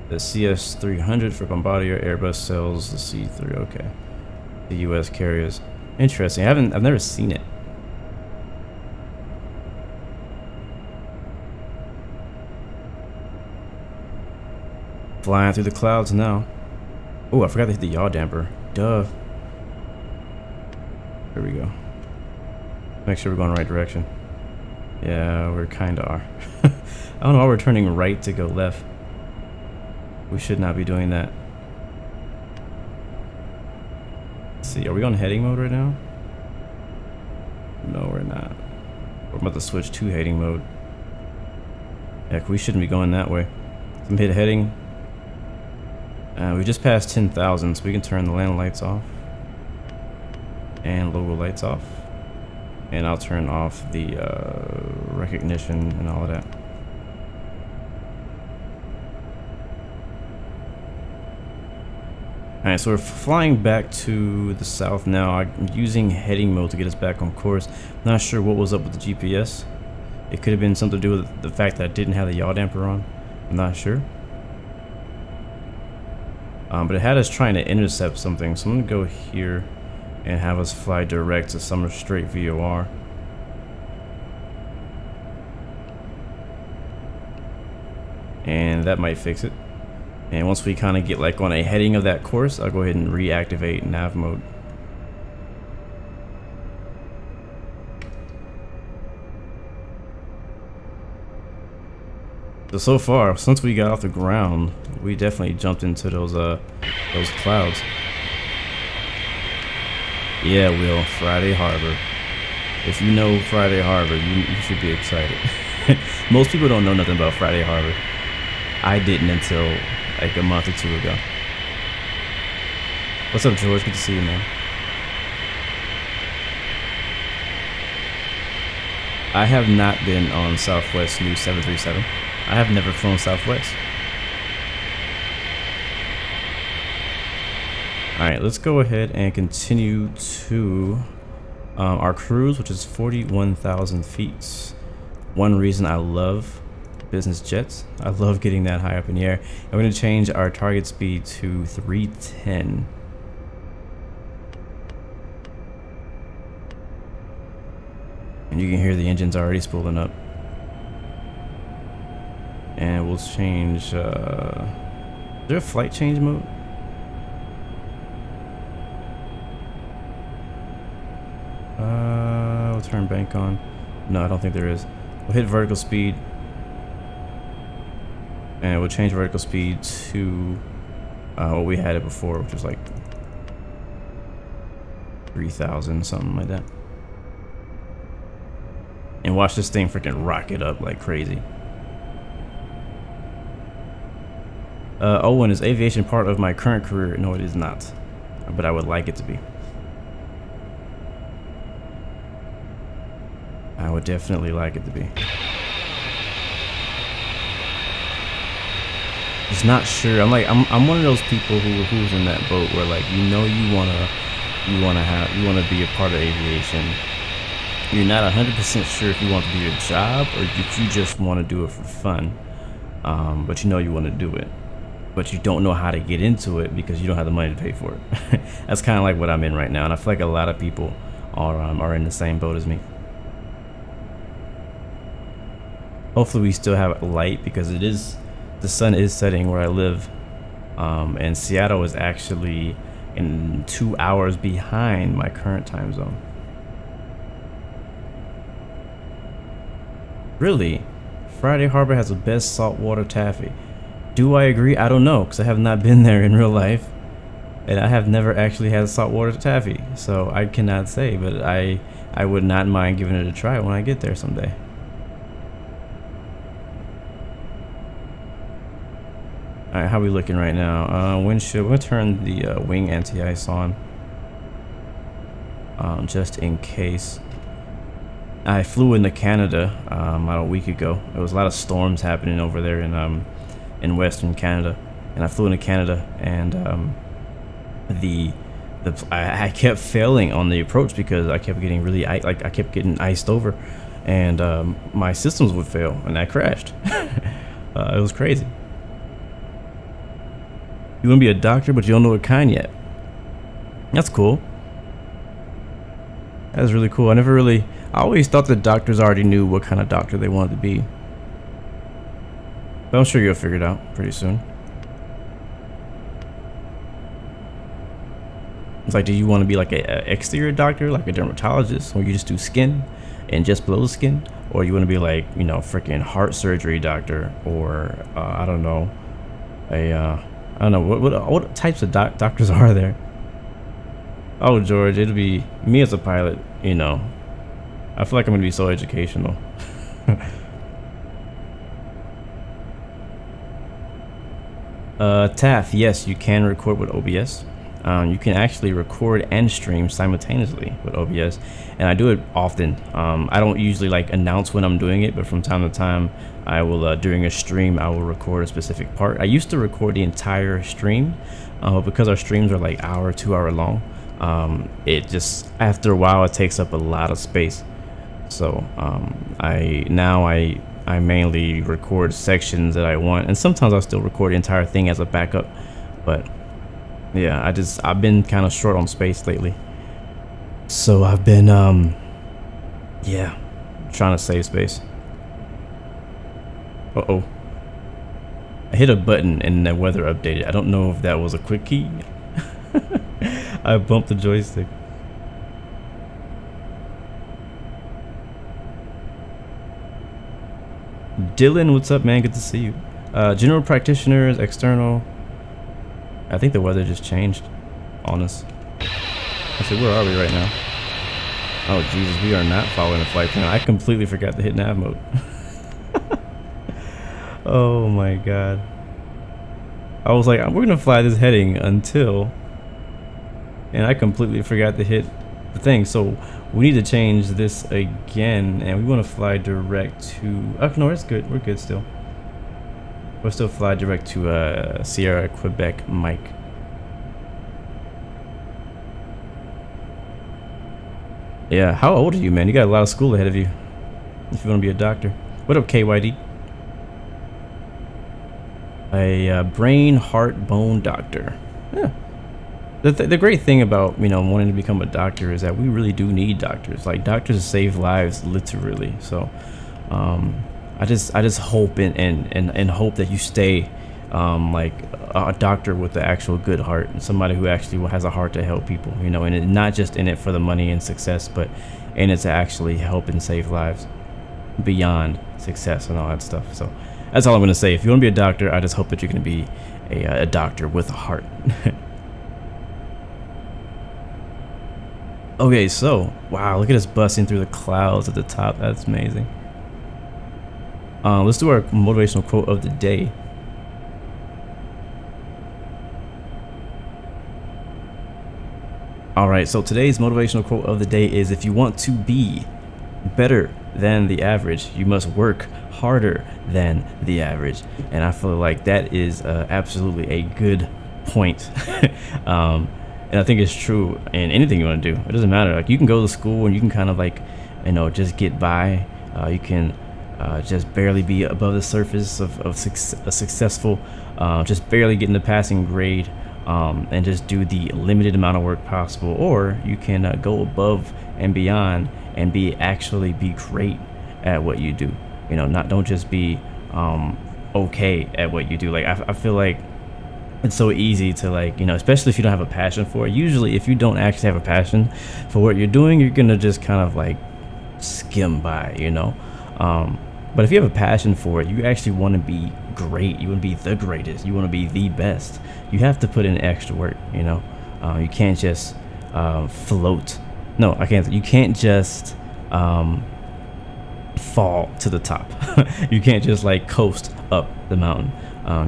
The CS300 for Bombardier, Airbus sells the C3, okay. The US carriers. Interesting, I've never seen it. Flying through the clouds now. Oh, I forgot to hit the yaw damper. Duh. There we go. Make sure we're going the right direction. Yeah, we kinda are. I don't know why we're turning right to go left. We should not be doing that. Let's see, are we on heading mode right now? No, we're not. We're about to switch to heading mode. Heck, we shouldn't be going that way. So I'm hit heading. We just passed 10,000, so we can turn the land lights off. And logo lights off. And I'll turn off the recognition and all of that. Alright, so we're flying back to the south now. I'm using heading mode to get us back on course. Not sure what was up with the GPS. It could have been something to do with the fact that I didn't have the yaw damper on. I'm not sure. But it had us trying to intercept something, so I'm going to go here and have us fly direct to Summer Straight VOR. And that might fix it. And once we kind of get like on a heading of that course, I'll go ahead and reactivate nav mode. So far, since we got off the ground, we definitely jumped into those clouds. Yeah, Will, Friday Harbor. If you know Friday Harbor, you should be excited. Most people don't know nothing about Friday Harbor. I didn't until like a month or two ago. What's up, George? Good to see you, man. I have not been on Southwest New 737. I have never flown Southwest. Alright, let's go ahead and continue to our cruise, which is 41,000 feet. One reason I love business jets, I love getting that high up in the air. I'm going to change our target speed to 310. And you can hear the engines already spooling up. And we'll change, is there a flight change mode? We'll turn bank on. No, I don't think there is. We'll hit vertical speed. And we'll change vertical speed to what we had it before, which was like 3,000, something like that. And watch this thing freaking rocket up like crazy. Owen, is aviation part of my current career? No, it is not. But I would like it to be. I would definitely like it to be. Just not sure. I'm one of those people who's in that boat where like you wanna be a part of aviation. You're not 100% sure if you want to do your job or if you just want to do it for fun. But you know you want to do it. But you don't know how to get into it because you don't have the money to pay for it. That's kind of like what I'm in right now, and I feel like a lot of people are in the same boat as me. Hopefully we still have light because the sun is setting where I live, and Seattle is actually in 2 hours behind my current time zone. Really? Friday Harbor has the best saltwater taffy. Do I agree? I don't know, because I have not been there in real life, and I have never actually had saltwater taffy, so I cannot say, but I would not mind giving it a try when I get there someday. Alright, how are we looking right now? Windshield, we're going to turn the wing anti-ice on, just in case. I flew into Canada about a week ago. There was a lot of storms happening over there in Western Canada, and I flew into Canada, and I kept failing on the approach because I kept getting I kept getting iced over, and my systems would fail, and I crashed. It was crazy. You want to be a doctor, but you don't know what kind yet. That's cool. That's really cool. I always thought that doctors already knew what kind of doctor they wanted to be. But I'm sure you'll figure it out pretty soon. It's like, do you want to be like a exterior doctor, like a dermatologist, where you just do skin and just below the skin, or you want to be like, you know, freaking heart surgery doctor, or I don't know, I don't know what types of doctors are there. Oh, George, it'll be me as a pilot. You know, I feel like I'm gonna be so educational. Taff, yes, you can record with OBS. You can actually record and stream simultaneously with OBS, and I do it often. I don't usually like announce when I'm doing it, but from time to time I will, during a stream, I will record a specific part. I used to record the entire stream, but because our streams are like hour, 2 hour long, it just, after a while, it takes up a lot of space. So I mainly record sections that I want, and sometimes I'll still record the entire thing as a backup. But yeah, I've been kind of short on space lately, so I've been yeah, trying to save space. Uh-oh, I hit a button and the weather updated. I don't know if that was a quick key. I bumped the joystick. Dylan, what's up, man? Good to see you. General practitioners, external. I think the weather just changed on us. I said, where are we right now? Oh, Jesus, we are not following the flight plan. I completely forgot to hit nav mode. Oh, my God. I was like, we're going to fly this heading until... And I completely forgot to hit the thing. So we need to change this again. And we want to fly direct to... Oh, no, it's good. We're good still. We'll still fly direct to Sierra, Quebec, Mike. Yeah, how old are you, man? You got a lot of school ahead of you if you want to be a doctor. What up, KYD? A brain, heart, bone doctor. Yeah. The great thing about, you know, wanting to become a doctor is that we really do need doctors. Like, doctors save lives, literally. So I just hope and hope that you stay like a doctor with the actual good heart, and somebody who actually has a heart to help people, you know, and not just in it for the money and success, but in it to actually help and save lives beyond success and all that stuff. So that's all I'm gonna say. If you want to be a doctor, I just hope that you're gonna be a doctor with a heart. Okay, so wow, look at us busting through the clouds at the top. That's amazing. Let's do our motivational quote of the day. Alright, so today's motivational quote of the day is, if you want to be better than the average, you must work harder than the average. And I feel like that is absolutely a good point. And I think it's true in anything you want to do. It doesn't matter. Like, you can go to school and you can kind of, like, you know, just get by. You can just barely be above the surface of a successful, just barely getting the passing grade, and just do the limited amount of work possible. Or you can go above and beyond and actually be great at what you do. You know, don't just be okay at what you do. Like, I feel like it's so easy to, like, you know, especially if you don't have a passion for it. Usually if you don't actually have a passion for what you're doing, you're gonna just kind of like skim by, you know. But if you have a passion for it, you actually want to be great. You want to be the greatest. You want to be the best. You have to put in extra work, you know. You can't just float. No, I can't. You can't just fall to the top. You can't just like coast up the mountain.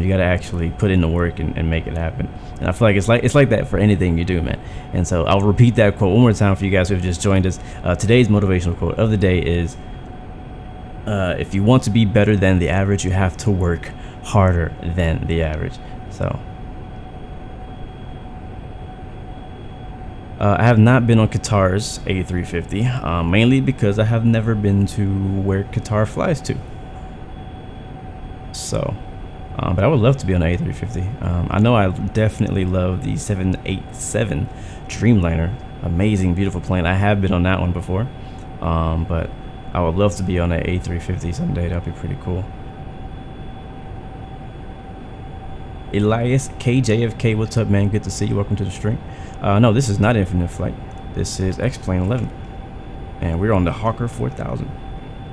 You got to actually put in the work and make it happen. And I feel like it's like that for anything you do, man. And so I'll repeat that quote one more time for you guys who have just joined us. Today's motivational quote of the day is, if you want to be better than the average, you have to work harder than the average. So I have not been on Qatar's A350, mainly because I have never been to where Qatar flies to. So but I would love to be on an A350. I know I definitely love the 787 Dreamliner. Amazing, beautiful plane. I have been on that one before, but I would love to be on an A350 someday. That'd be pretty cool. Elias KJFK, what's up, man? Good to see you. Welcome to the stream. No, this is not Infinite Flight. This is X-Plane 11. And we're on the Hawker 4000.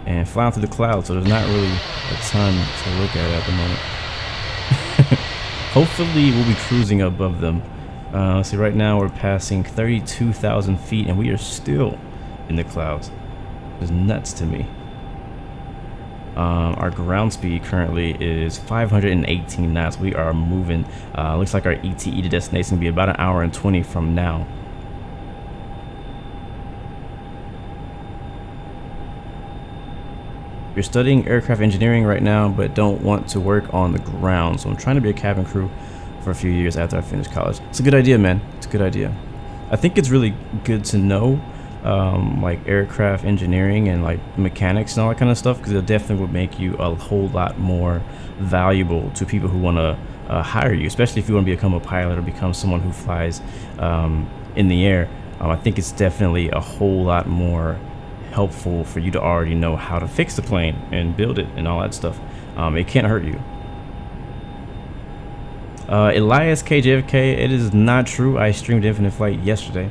And flying through the clouds, so there's not really a ton to look at the moment. Hopefully, we'll be cruising above them. Let's see, right now we're passing 32,000 feet, and we are still in the clouds. It's nuts to me. Our ground speed currently is 518 knots. We are moving. Looks like our ETE to destination will be about an hour and 20 from now. You're studying aircraft engineering right now, but don't want to work on the ground. So I'm trying to be a cabin crew for a few years after I finish college. It's a good idea, man. It's a good idea. I think it's really good to know like aircraft engineering and like mechanics and all that kind of stuff, because it definitely would make you a whole lot more valuable to people who want to hire you, especially if you want to become a pilot or become someone who flies in the air. I think it's definitely a whole lot more helpful for you to already know how to fix the plane and build it and all that stuff. It can't hurt you. Elias KJFK, it is not true. I streamed Infinite Flight yesterday,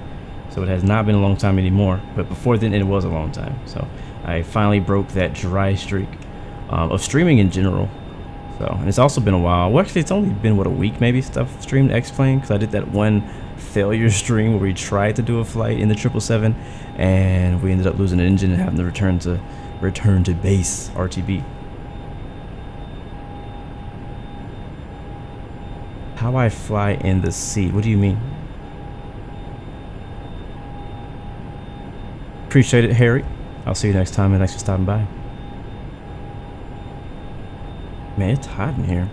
so it has not been a long time anymore, but before then it was a long time. So I finally broke that dry streak of streaming in general. So, and it's also been a while. Well, actually, it's only been, what, a week maybe since I've streamed X-Plane, because I did that one failure stream where we tried to do a flight in the 777 and we ended up losing an engine and having to return to base RTB. How I fly in the sea? What do you mean? Appreciate it, Harry. I'll see you next time, and thanks for stopping by. Man, it's hot in here.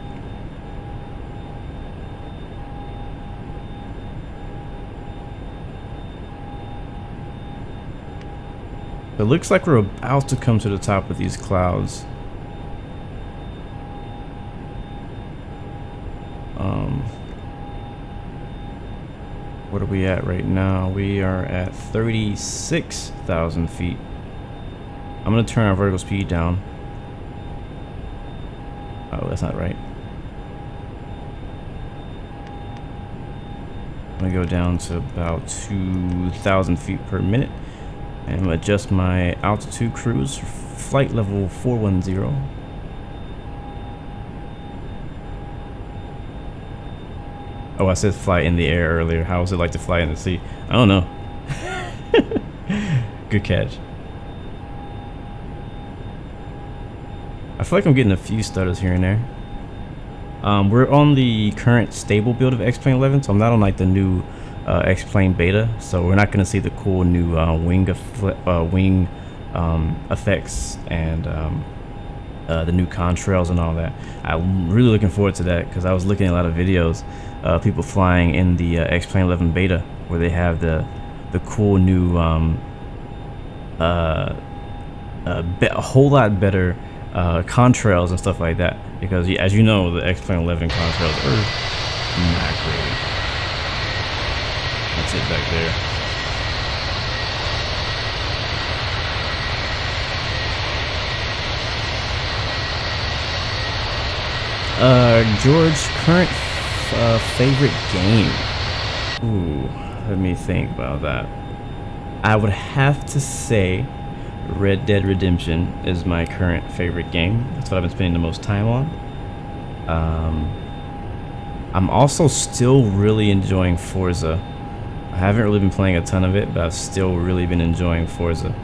It looks like we're about to come to the top of these clouds. What are we at right now? We are at 36,000 feet. I'm gonna turn our vertical speed down. Oh, that's not right. I'm gonna go down to about 2,000 feet per minute and adjust my altitude cruise, flight level 410. Oh, I said fly in the air earlier. How was it like to fly in the sea? I don't know. Good catch. I feel like I'm getting a few stutters here and there. We're on the current stable build of X-Plane 11, so I'm not on like the new X-Plane beta, so we're not going to see the cool new wing effects and the new contrails and all that. I'm really looking forward to that, because I was looking at a lot of videos people flying in the X-Plane 11 beta, where they have the cool new a whole lot better contrails and stuff like that, because as you know, the X-Plane 11 contrails are not great. That's it back there. George, current favorite game? Ooh, let me think about that. I would have to say Red Dead Redemption is my current favorite game. That's what I've been spending the most time on. I'm also still really enjoying Forza. I haven't really been playing a ton of it, but I've still really been enjoying Forza.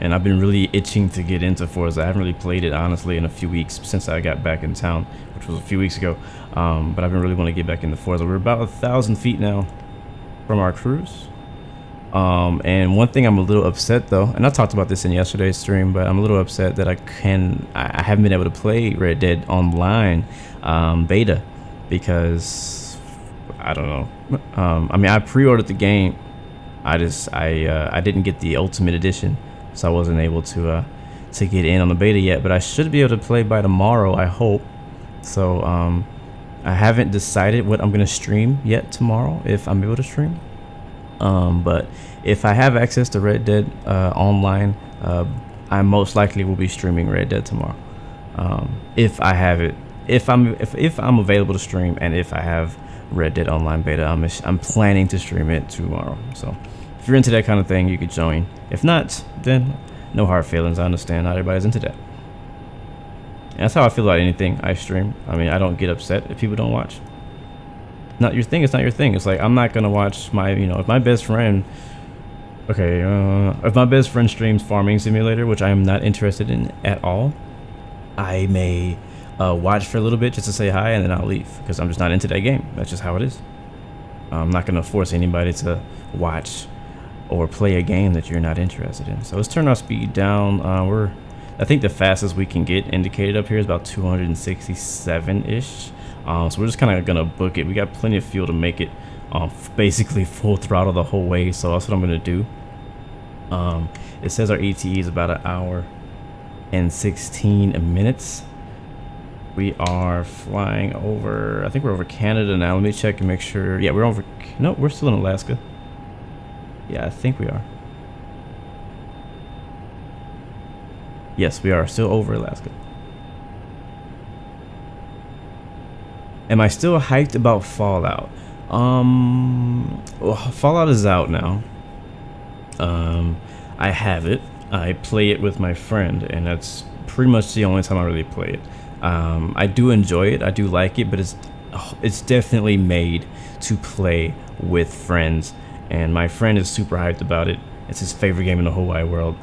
And I've been really itching to get into Forza. I haven't really played it, honestly, in a few weeks since I got back in town, which was a few weeks ago. But I've been really want to get back into Forza. We're about 1,000 feet now from our cruise. And one thing I'm a little upset though, and I talked about this in yesterday's stream, but I'm a little upset that I haven't been able to play Red Dead Online beta, because I don't know. I mean, I pre-ordered the game. I didn't get the Ultimate Edition, so I wasn't able to get in on the beta yet. But I should be able to play by tomorrow, I hope. So I haven't decided what I'm gonna stream yet tomorrow, if I'm able to stream. But if I have access to Red Dead Online, I most likely will be streaming Red Dead tomorrow. If I have it, if I'm available to stream, and if I have Red Dead Online Beta, I'm planning to stream it tomorrow. So if you're into that kind of thing, you could join. If not, then no hard feelings. I understand not everybody's into that. And that's how I feel about anything I stream. I mean, I don't get upset if people don't watch. Not your thing, it's not your thing. It's like, I'm not gonna watch my, you know, if my best friend, okay, if my best friend streams Farming Simulator, which I am not interested in at all, I may watch for a little bit just to say hi, and then I'll leave because I'm just not into that game. That's just how it is. I'm not gonna force anybody to watch or play a game that you're not interested in. So let's turn our speed down. I think the fastest we can get indicated up here is about 267-ish. So we're just kind of gonna book it. We got plenty of fuel to make it basically full throttle the whole way. So that's what I'm gonna do. It says our ETE is about 1 hour and 16 minutes. We are flying over, I think we're over Canada now. Let me check and make sure. Yeah, we're over, no, we're still in Alaska. Yeah, I think we are. Yes, we are still over Alaska. Am I still hyped about Fallout? Well, Fallout is out now. I have it. I play it with my friend, and that's pretty much the only time I really play it. I do enjoy it. I do like it, but it's definitely made to play with friends, and my friend is super hyped about it. It's his favorite game in the whole wide world.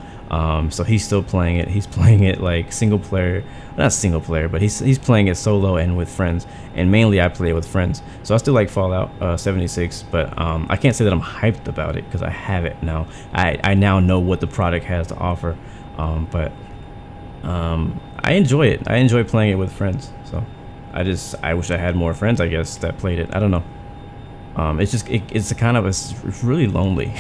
So he's still playing it. He's playing it like single player, not single player, but he's playing it solo and with friends, and mainly I play it with friends. So I still like Fallout 76, but I can't say that I'm hyped about it because I have it now. I now know what the product has to offer, but I enjoy it. I enjoy playing it with friends. So I wish I had more friends, I guess, that played it. I don't know. It's really lonely.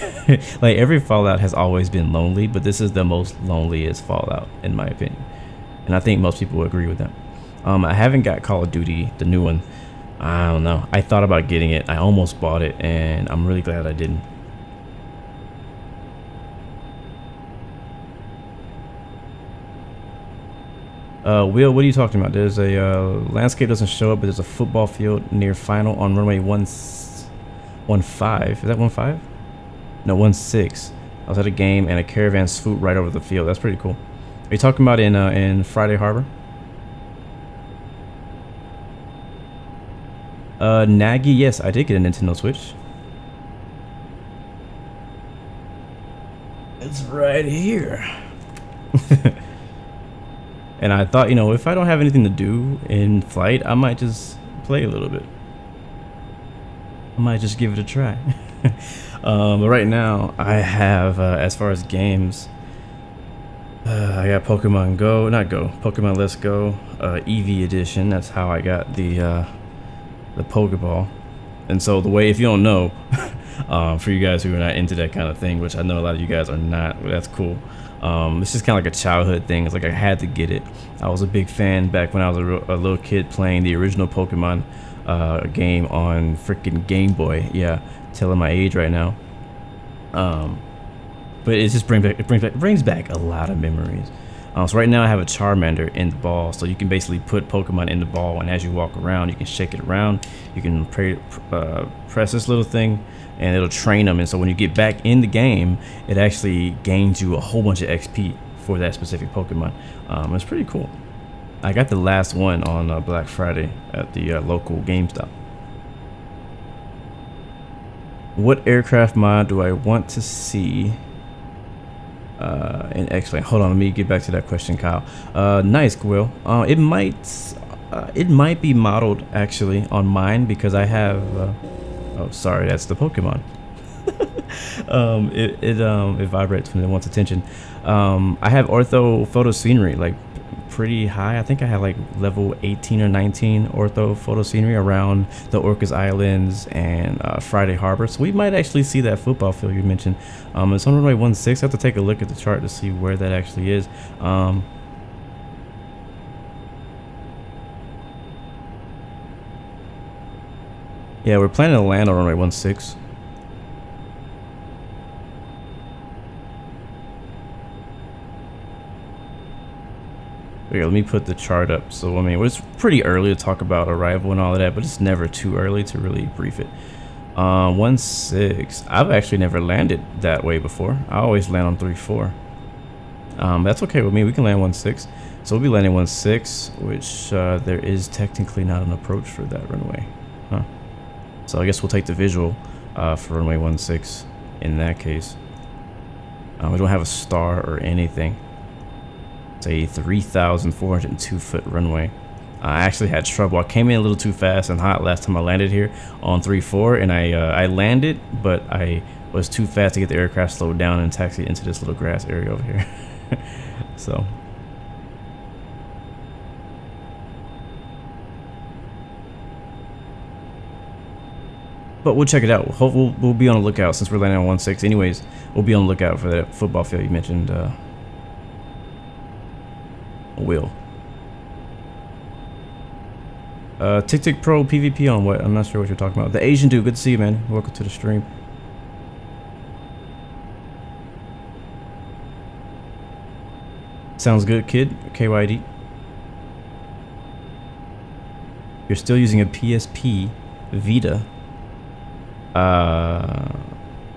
Like every Fallout has always been lonely, but this is the most loneliest Fallout in my opinion, and I think most people will agree with that. I haven't got Call of Duty, the new one. I don't know. I thought about getting it. I almost bought it, and I'm really glad I didn't. Will, what are you talking about? There's a landscape doesn't show up, but there's a football field near final on runway 15. Is that 15? No, 16. I was at a game and a caravan swooped right over the field. That's pretty cool. Are you talking about in Friday Harbor? Nagy, yes, I did get a Nintendo Switch. It's right here. And I thought, you know, if I don't have anything to do in flight, I might just play a little bit. I might just give it a try. But right now, I have, as far as games, I got Pokemon Go, not Go, Pokemon Let's Go, Eevee Edition. That's how I got the Pokeball. And so the way, if you don't know, for you guys who are not into that kind of thing, which I know a lot of you guys are not, but that's cool. It's just kind of like a childhood thing. It's like I had to get it. I was a big fan back when I was a little kid playing the original Pokemon game on freaking Game Boy. Yeah, telling my age right now. But it just brings back a lot of memories. So right now I have a Charmander in the ball, so you can basically put Pokemon in the ball, and as you walk around, you can shake it around. You can press this little thing, and it'll train them. And so when you get back in the game, it actually gains you a whole bunch of XP for that specific Pokemon. It's pretty cool. I got the last one on Black Friday at the local GameStop. What aircraft mod do I want to see in X-Plane? Hold on, let me get back to that question, Kyle. Nice, Will. It might be modeled actually on mine because I have. Oh, sorry, that's the Pokemon. It vibrates when it wants attention. I have ortho photo scenery like pretty high. I think I have like level 18 or 19 ortho photo scenery around the Orcas Islands and Friday Harbor. So we might actually see that football field you mentioned. It's on runway 16. I have to take a look at the chart to see where that actually is. Yeah, we're planning to land on runway 16. Here, let me put the chart up. So, I mean, it's pretty early to talk about arrival and all of that, but it's never too early to really brief it. 1-6. I've actually never landed that way before. I always land on 3-4. That's okay with me. We can land 1-6. So we'll be landing 1-6, which there is technically not an approach for that runway. Huh. So I guess we'll take the visual for runway 16 in that case. We don't have a star or anything. It's a 3,402 foot runway. I actually had trouble. I came in a little too fast and hot last time I landed here on 3-4, and I landed, but I was too fast to get the aircraft slowed down and taxied into this little grass area over here. So. But we'll check it out. We'll be on the lookout since we're landing on 16. Anyways, we'll be on the lookout for that football field you mentioned. Will. Tick Pro PvP on what? I'm not sure what you're talking about. The Asian dude, good to see you, man. Welcome to the stream. Sounds good, kid. KYD. You're still using a PSP Vita.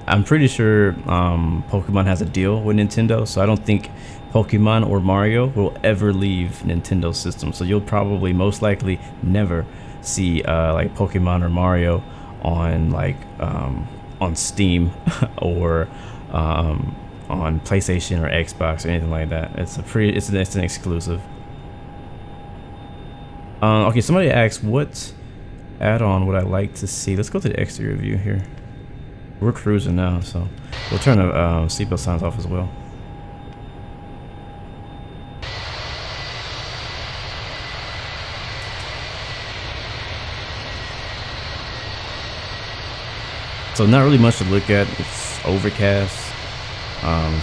I'm pretty sure Pokemon has a deal with Nintendo, so I don't think Pokemon or Mario will ever leave Nintendo's system. So you'll probably most likely never see like Pokemon or Mario on like on Steam or on PlayStation or Xbox or anything like that. It's an exclusive. Okay, somebody asked what add-on would I like to see. Let's go to the exterior view here. We're cruising now, so we'll turn the seatbelt signs off as well. So not really much to look at. It's overcast,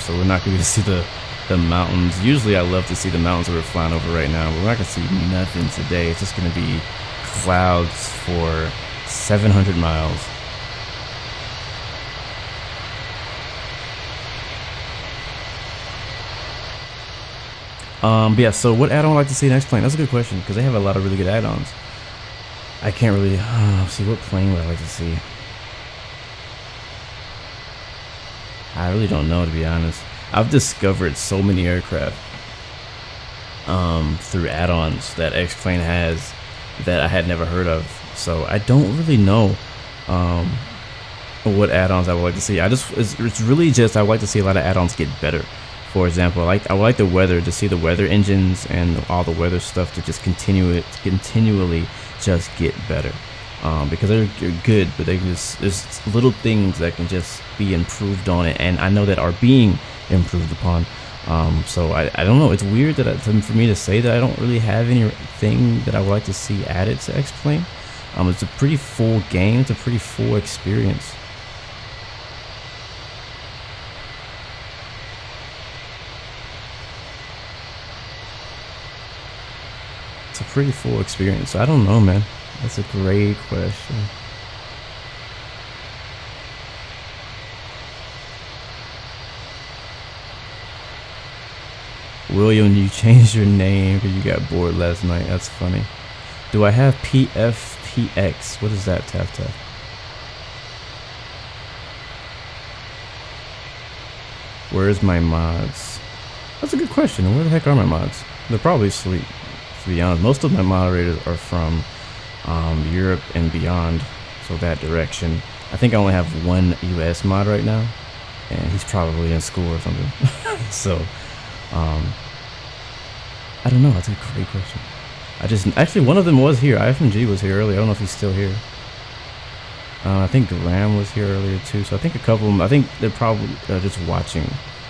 so we're not going to see the mountains. Usually I love to see the mountains that we're flying over right now, but we're not going to see nothing today. It's just going to be clouds for 700 miles. But yeah, so what add-on would I like to see next plane? That's a good question, because they have a lot of really good add-ons. I can't really see what plane would I like to see. I really don't know, to be honest. I've discovered so many aircraft through add-ons that X-Plane has that I had never heard of. So I don't really know what add-ons I would like to see. It's really just I would like to see a lot of add-ons get better. For example, I would like the weather, to see the weather engines and all the weather stuff to just continually just get better. Because they're good, but they there's little things that can just be improved on it, and I know that are being improved upon. So I don't know. It's weird that for me to say that I don't really have anything that I would like to see added to X-Plane. It's a pretty full game. It's a pretty full experience. It's a pretty full experience. So I don't know, man. That's a great question. William, you changed your name because you got bored last night. That's funny. Do I have PFPX? What is that, Tap? Where's my mods? That's a good question. Where the heck are my mods? They're probably asleep, to be honest. Most of my moderators are from Europe and beyond, so that direction. I think I only have one US mod right now, and he's probably in school or something. So I don't know. That's a great question. Actually one of them was here. IFMG was here earlier. I don't know if he's still here. I think Graeme was here earlier too. So I think a couple of them, I think they're probably just watching,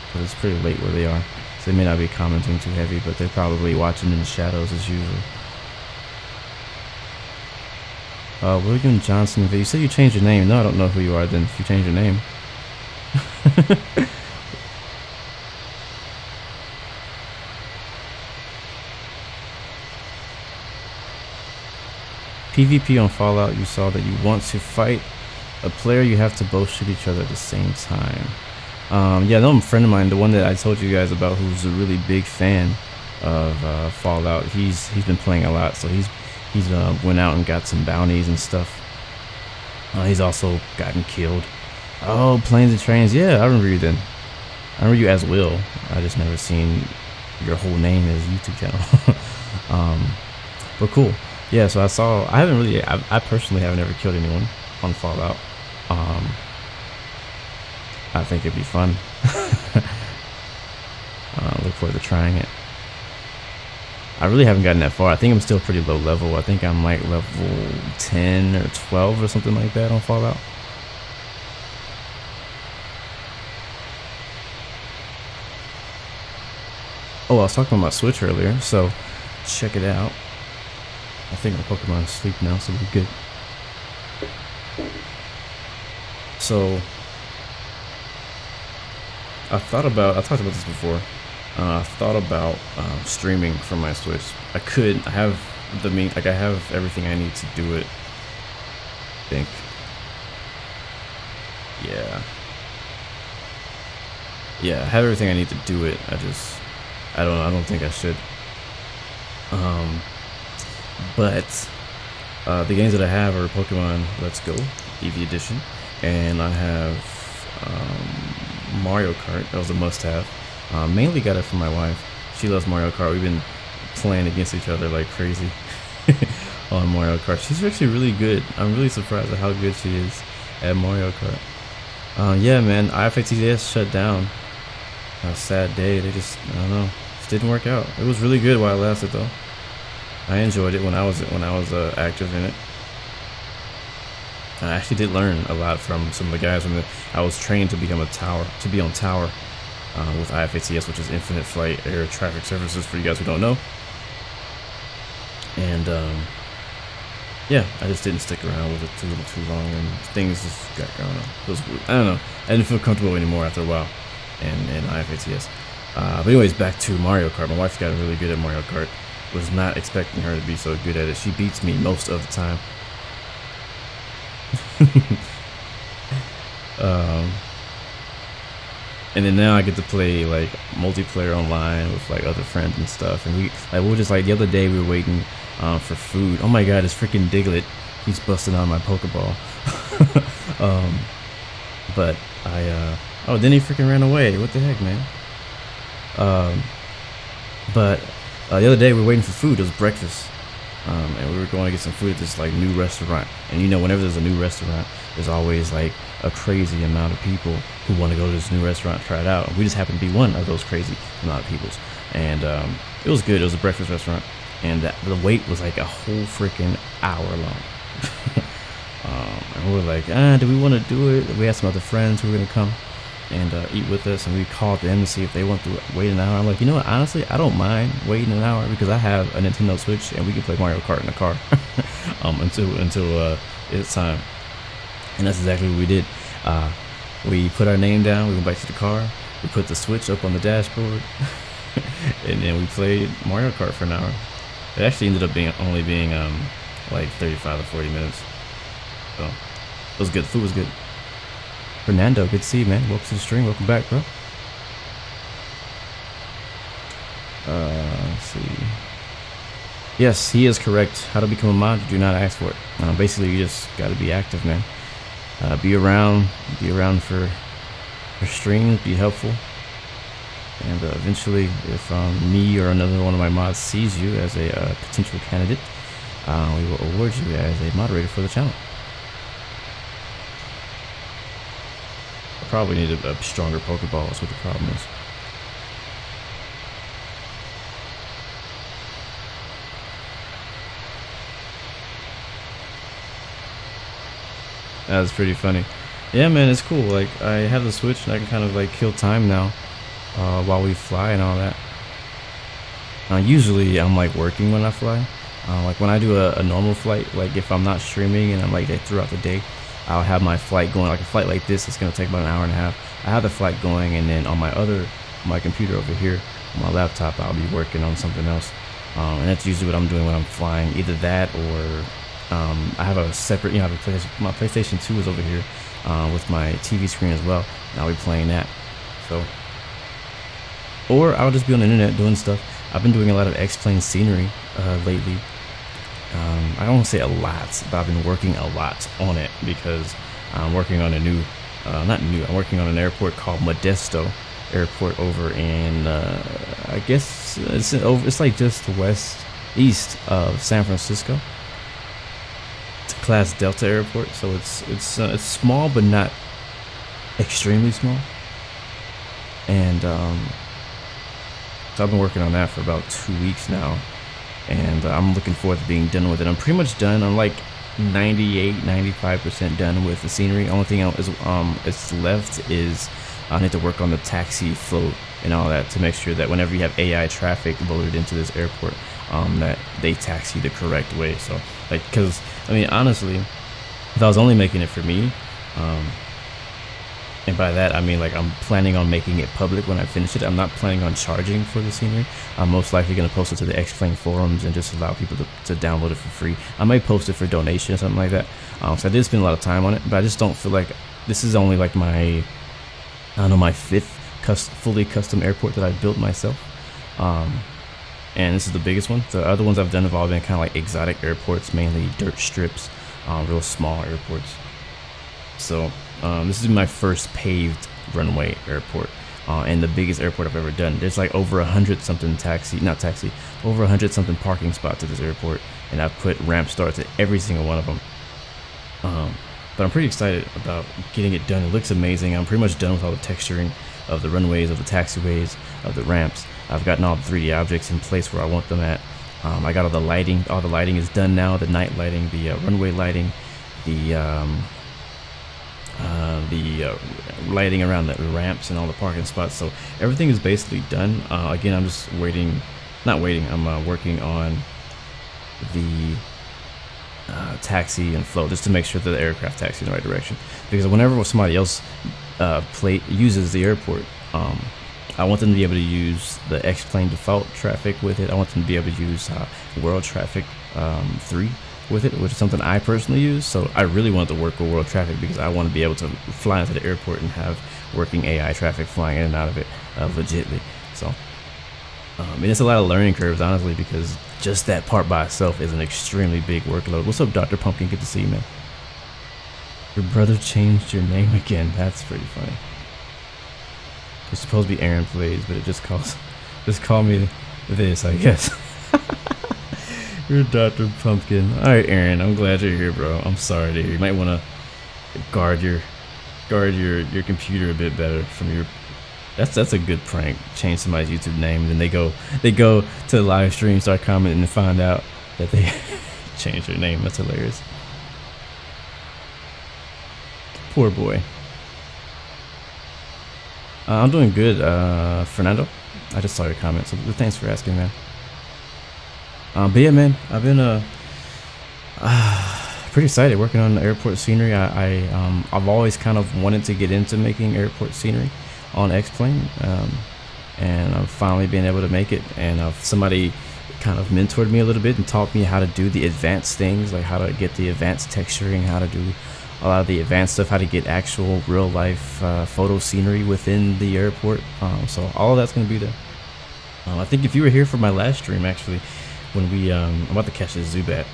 because it's pretty late where they are, so they may not be commenting too heavy, but they're probably watching in the shadows as usual. William Johnson, you said you changed your name. No, I don't know who you are then if you changed your name. PvP on Fallout, you saw that you want to fight a player, you have to both shoot each other at the same time. Yeah, I know a friend of mine, the one that I told you guys about, who's a really big fan of Fallout. He's been playing a lot, so he's went out and got some bounties and stuff. He's also gotten killed. Oh, Planes and Trains. Yeah, I remember you then. I remember you as Will. I just never seen your whole name as YouTube channel. But cool. Yeah, so I personally haven't ever killed anyone on Fallout. I think it'd be fun. Look forward to trying it. I really haven't gotten that far. I think I'm still pretty low level. I think I'm like level 10 or 12 or something like that on Fallout. Oh, I was talking about my Switch earlier, so check it out. I think my Pokemon's asleep now, so we're good. So I talked about this before. I thought about streaming from my Switch. I have everything I need to do it. I think. Yeah, I have everything I need to do it. I don't think I should. But the games that I have are Pokemon Let's Go, EV Edition, and I have Mario Kart. That was a must-have. Mainly got it from my wife. She loves Mario Kart. We've been playing against each other like crazy on Mario Kart. She's actually really good. I'm really surprised at how good she is at Mario Kart. Yeah, man, IFATS shut down. A sad day. They just, I don't know, just didn't work out. It was really good while it lasted though. I enjoyed it when I was active in it. I actually did learn a lot from some of the guys. I was trained to become be on tower with IFATS, which is Infinite Flight Air Traffic Services for you guys who don't know. And yeah, I just didn't stick around with it too long, and things just got going on. I don't know. I didn't feel comfortable anymore after a while in IFATS. But anyways, back to Mario Kart. My wife got really good at Mario Kart. Was not expecting her to be so good at it. She beats me most of the time. And then now I get to play like multiplayer online with like other friends and stuff. And we're just like the other day we were waiting for food. Oh my god, it's freaking Diglett. He's busting on my Pokeball. But oh, then he freaking ran away. What the heck, man? But the other day we were waiting for food. It was breakfast. And we were going to get some food at this like new restaurant. And you know, whenever there's a new restaurant, there's always like a crazy amount of people who want to go to this new restaurant, try it out. And we just happened to be one of those crazy amount of peoples. And it was good. It was a breakfast restaurant, and the wait was like a whole freaking hour long. And we were like, do we want to do it? We had some other friends who were gonna come and eat with us, and we called them to see if they want to wait an hour. I'm like, you know what, honestly, I don't mind waiting an hour because I have a Nintendo Switch and we can play Mario Kart in the car until it's time. And that's exactly what we did. We put our name down, we went back to the car, we put the Switch up on the dashboard, and then we played Mario Kart for an hour. It actually ended up only being like 35 to 40 minutes. So it was good. The food was good. Fernando, good to see you, man. Welcome to the stream. Welcome back, bro. Let's see. Yes, he is correct. How to become a mod? Do not ask for it. Basically, you just got to be active, man. Be around for streams. Be helpful. And eventually, if me or another one of my mods sees you as a potential candidate, we will award you as a moderator for the channel. Probably need a stronger Pokeball. That's what the problem is. That's pretty funny. Yeah, man, it's cool. Like, I have the Switch and I can kind of like kill time now while we fly and all that. Usually I'm like working when I fly. Like when I do a normal flight, like if I'm not streaming and I'm like throughout the day, I'll have my flight going. Like a flight like this, it's gonna take about an hour and a half. I have the flight going, and then on my computer over here, on my laptop, I'll be working on something else. And that's usually what I'm doing when I'm flying. Either that, or I have a separate, my PlayStation 2 is over here with my TV screen as well, and I'll be playing that. So, or I'll just be on the internet doing stuff. I've been doing a lot of X-plane scenery lately. I don't want to say a lot, but I've been working a lot on it because I'm working on a new, I'm working on an airport called Modesto Airport over in, I guess it's like just east of San Francisco. It's a Class Delta airport, so it's small but not extremely small. And so I've been working on that for about 2 weeks now, and I'm looking forward to being done with it. I'm pretty much done. I'm like 98-95% done with the scenery. Only thing is left is I need to work on the taxi float and all that to make sure that whenever you have AI traffic loaded into this airport, that they taxi the correct way. So like, because I mean, honestly, if I was only making it for me, and by that I mean like I'm planning on making it public when I finish it. I'm not planning on charging for the scenery. I'm most likely going to post it to the X-plane forums and just allow people to download it for free. I might post it for donation or something like that. So I did spend a lot of time on it, but I just don't feel like this is only like my, I don't know, my 5th fully custom airport that I built myself. And this is the biggest one. The other ones I've done have all been kind of like exotic airports, mainly dirt strips, real small airports. So this is my first paved runway airport, and the biggest airport I've ever done. There's like over 100 something over 100 something parking spots at this airport, and I've put ramp starts at every single one of them. But I'm pretty excited about getting it done. It looks amazing. I'm pretty much done with all the texturing of the runways, of the taxiways, of the ramps. I've gotten all the 3D objects in place where I want them at. I got all the lighting. All the lighting is done now. The night lighting, the runway lighting, the lighting around the ramps and all the parking spots. So everything is basically done. Again, I'm just waiting. I'm working on the taxi and float, just to make sure that the aircraft taxi in the right direction. Because whenever somebody else uses the airport, I want them to be able to use the X-plane default traffic with it. I want them to be able to use World Traffic 3 with it, which is something I personally use. So I really want to work with World Traffic because I want to be able to fly into the airport and have working AI traffic flying in and out of it legitly. So and it's a lot of learning curves, honestly, because just that part by itself is an extremely big workload. What's up, Dr. Pumpkin? Good to see you, man. Your brother changed your name again. That's pretty funny. It's supposed to be Aaron Plays, but it just call me this, I guess. You're Dr. Pumpkin. All right, Aaron. I'm glad you're here, bro. I'm sorry to hear. You might want to guard your computer a bit better from your. That's a good prank. Change somebody's YouTube name, and then they go to the live stream, start commenting, and find out that they changed their name. That's hilarious. Poor boy. I'm doing good, Fernando. I just saw your comment, so thanks for asking, man. But yeah, man, I've been pretty excited working on airport scenery. I've always kind of wanted to get into making airport scenery on X-plane, and I've finally been able to make it. And somebody kind of mentored me a little bit and taught me how to do the advanced things, like how to get the advanced texturing, how to do a lot of the advanced stuff, how to get actual real life photo scenery within the airport. So all of that's going to be there. I think if you were here for my last stream, actually, when we I'm about to catch this Zubat.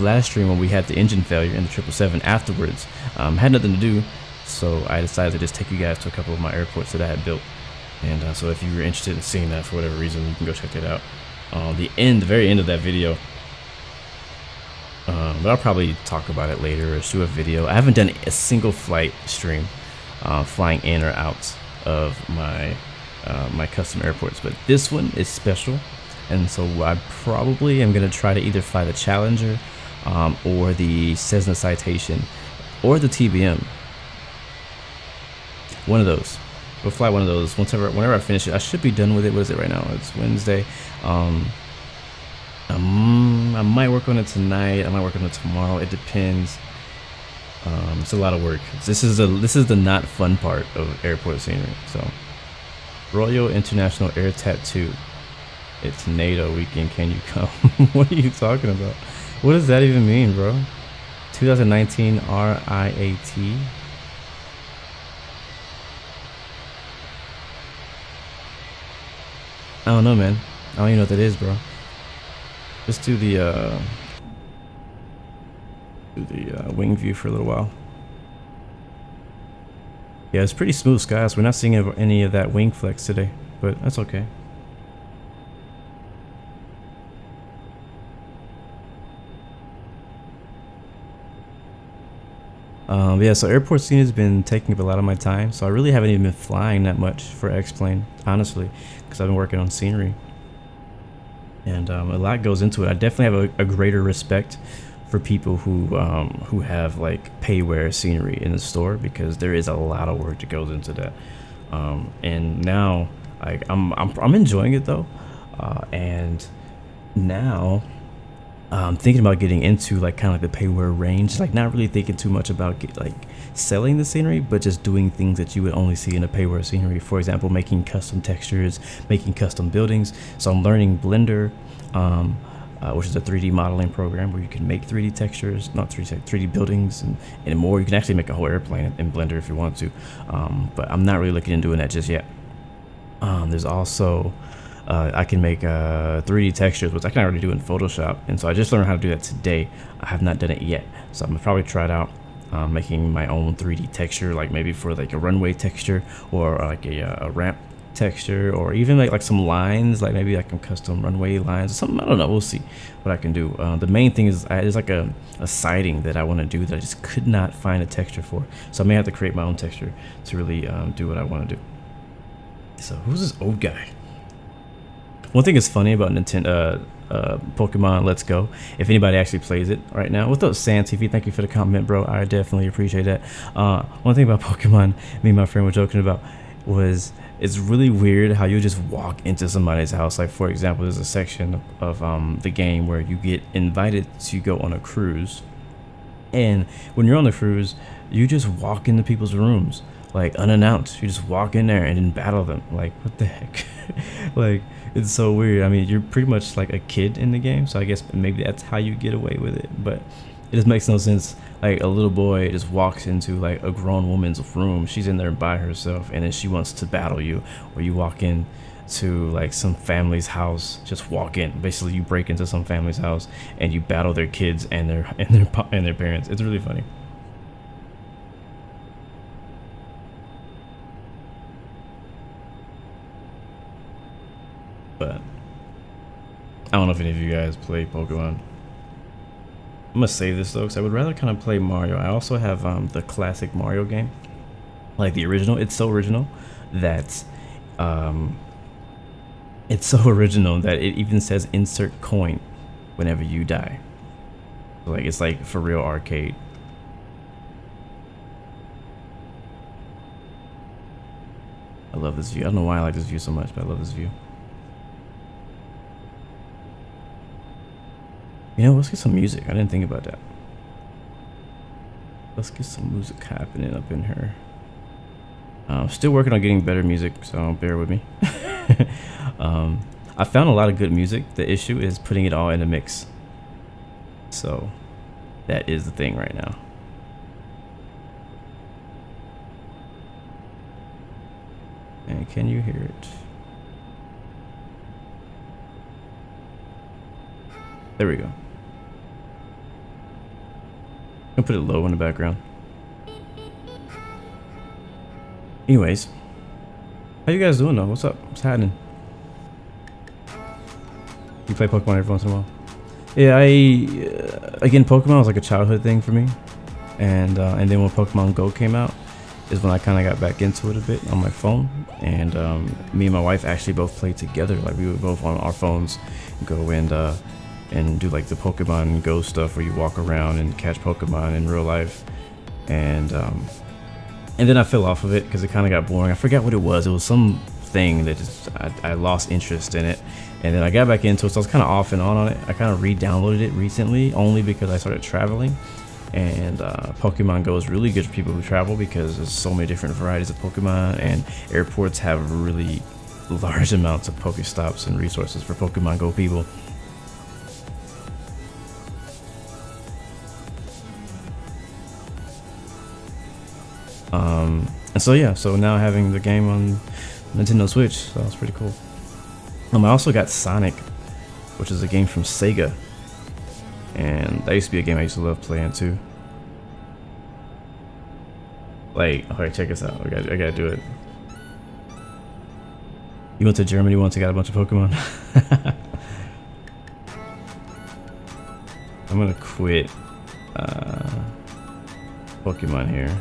Last stream when we had the engine failure in the 777 afterwards, had nothing to do, so I decided to just take you guys to a couple of my airports that I had built. And so if you were interested in seeing that for whatever reason, you can go check that out. The very end of that video. But I'll probably talk about it later or shoot a video. I haven't done a single flight stream flying in or out of my my custom airports, but this one is special, and so I probably am going to try to either fly the Challenger or the Cessna Citation or the TBM. One of those. We'll fly one of those whenever I finish it. I should be done with it. What is it right now? It's Wednesday. I might work on it tonight. I might work on it tomorrow. It depends. It's a lot of work. This is the not fun part of airport scenery. So, Royal International Air Tattoo. It's NATO weekend. Can you come? What are you talking about? What does that even mean, bro? 2019 RIAT. I don't know, man. I don't even know what that is, bro. Let's do the wing view for a little while. Yeah, it's pretty smooth skies. We're not seeing any of that wing flex today, but that's okay. Yeah, so airport scene has been taking up a lot of my time, so I really haven't even been flying that much for X-Plane, honestly, because I've been working on scenery. And a lot goes into it. I definitely have a greater respect for people who have like payware scenery in the store, because there is a lot of work that goes into that. And now like I'm enjoying it though, and now I'm thinking about getting into like kind of like the payware range, like not really thinking too much about like selling the scenery, but just doing things that you would only see in a payware scenery. For example, making custom textures, making custom buildings. So I'm learning Blender, which is a 3D modeling program where you can make 3D textures, not 3D buildings and more. You can actually make a whole airplane in Blender if you want to, but I'm not really looking into doing that just yet. There's also I can make 3D textures, which I can already do in Photoshop, and so I just learned how to do that today. I have not done it yet, so I'm gonna probably try it out, making my own 3D texture, like maybe for like a runway texture, or like a ramp texture, or even like some lines, like maybe like some custom runway lines or something. I don't know, we'll see what I can do. The main thing is there's like a siding that I want to do that I just could not find a texture for, so I may have to create my own texture to really do what I want to do. So who's this old guy? One thing that's funny about Nintendo, Pokemon Let's Go, if anybody actually plays it right now. What's up, Sam TV? Thank you for the comment, bro. I definitely appreciate that. One thing about Pokemon, me and my friend were joking about, was it's really weird how you just walk into somebody's house. Like, for example, there's a section of the game where you get invited to go on a cruise, and when you're on the cruise, you just walk into people's rooms like unannounced. You just walk in there and then battle them. Like, what the heck? Like, it's so weird. I mean, you're pretty much like a kid in the game, so I guess maybe that's how you get away with it, but it just makes no sense. Like, a little boy just walks into like a grown woman's room, she's in there by herself, and then she wants to battle you. Or you walk in to like some family's house, just walk in, basically you break into some family's house and you battle their kids and their parents. It's really funny. But I don't know if any of you guys play Pokemon. I'm gonna save this though, because I would rather kind of play Mario. I also have the classic Mario game, like the original. It's so original that it even says insert coin whenever you die. Like, it's like for real arcade. I love this view. I don't know why I like this view so much, but I love this view. You know, let's get some music. I didn't think about that. Let's get some music happening up in here. I'm still working on getting better music, so bear with me. I found a lot of good music. The issue is putting it all in a mix. So that is the thing right now. And can you hear it? There we go. I'm gonna put it low in the background. Anyways, how you guys doing though? What's up? What's happening? You play Pokemon every once in a while? Yeah, again, Pokemon was like a childhood thing for me, and then when Pokemon Go came out, is when I kind of got back into it a bit on my phone, and me and my wife actually both played together. Like, we would both on our phones go and do like the Pokemon Go stuff where you walk around and catch Pokemon in real life, and then I fell off of it because it kind of got boring. I forgot what it was. It was some thing that just I lost interest in it, and then I got back into it, so I was kind of off and on it. I kind of re-downloaded it recently only because I started traveling, and Pokemon Go is really good for people who travel because there's so many different varieties of Pokemon, and airports have really large amounts of Pokestops and resources for Pokemon Go people. And so yeah, so now having the game on Nintendo Switch, so that's pretty cool. I also got Sonic, which is a game from Sega, and that used to be a game I used to love playing too. Like, okay, check this out. I gotta do it. You went to Germany once and got a bunch of Pokemon. I'm gonna quit Pokemon here,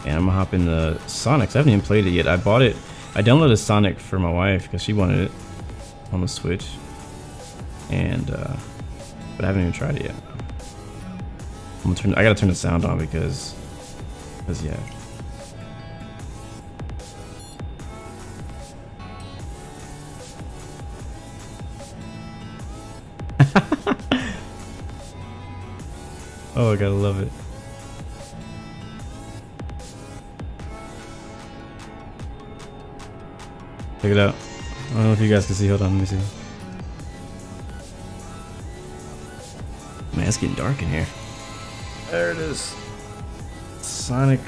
and I'm gonna hop into Sonic. I haven't even played it yet. I bought it. I downloaded Sonic for my wife because she wanted it on the Switch, and but I haven't even tried it yet. I gotta turn the sound on because yeah. Oh, I gotta love it. Check it out. I don't know if you guys can see. Hold on, let me see. Man, it's getting dark in here. There it is. Sonic.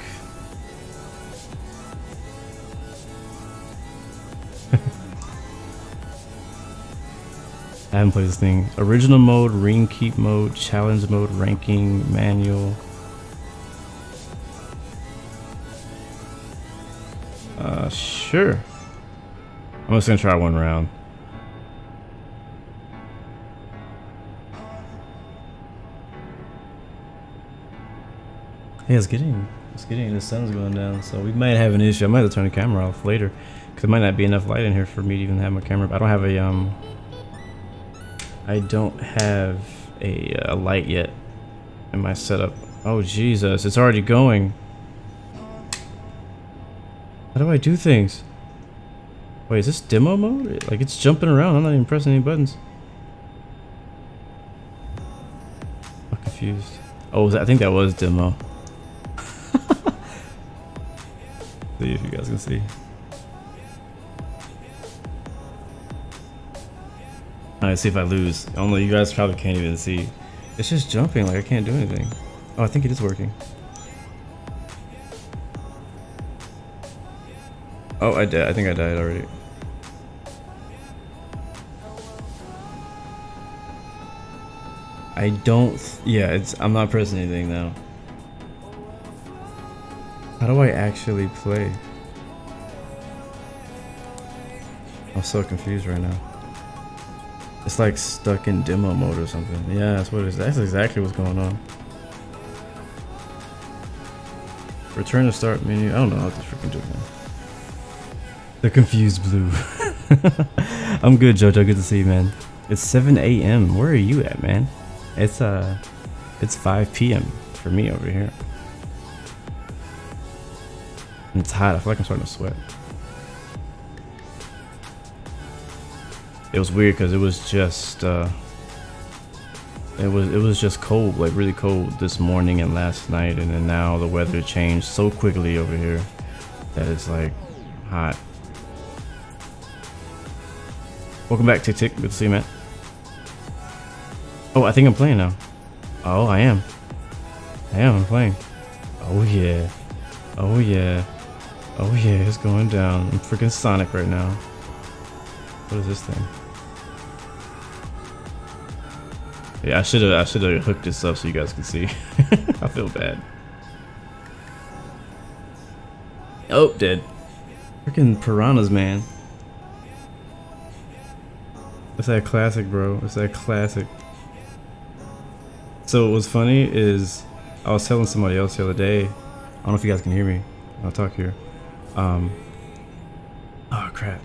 I haven't played this thing. Original mode, ring keep mode, challenge mode, ranking, manual. Sure. I'm just gonna try one round. Hey, it's getting. The sun's going down, so we might have an issue. I might have to turn the camera off later, because there might not be enough light in here for me to even have my camera. I don't have a I don't have a light yet in my setup. Oh Jesus, it's already going. How do I do things? Wait, is this demo mode? Like, it's jumping around. I'm not even pressing any buttons. I'm confused. Oh, I think that was demo. See if you guys can see. Alright, see if I lose. Only you guys probably can't even see. It's just jumping, like I can't do anything. Oh, I think it is working. Oh, I did. I think I died already. I don't. Yeah, I'm not pressing anything now. How do I actually play? I'm so confused right now. It's like stuck in demo mode or something. Yeah, that's what it is. That's exactly what's going on. Return to start menu. I don't know how to freaking do it now. The confused blue. I'm good, Jojo. Good to see you, man. It's 7 a.m. Where are you at, man? It's 5 p.m. for me over here. And it's hot. I feel like I'm starting to sweat. It was weird because it was just it was just cold, like really cold this morning and last night, and then now the weather changed so quickly over here that it's like hot. Welcome back, Tick Tick. Good to see you, man. Oh, I think I'm playing now. Oh, I am. I'm playing. Oh yeah. Oh yeah. Oh yeah, it's going down. I'm freaking Sonic right now. What is this thing? Yeah, I should have hooked this up so you guys can see. I feel bad. Oh, dead. Freaking piranhas, man. It's that classic, bro. It's that classic. So what's funny is I was telling somebody else the other day. I don't know if you guys can hear me. I'll talk here. Oh crap.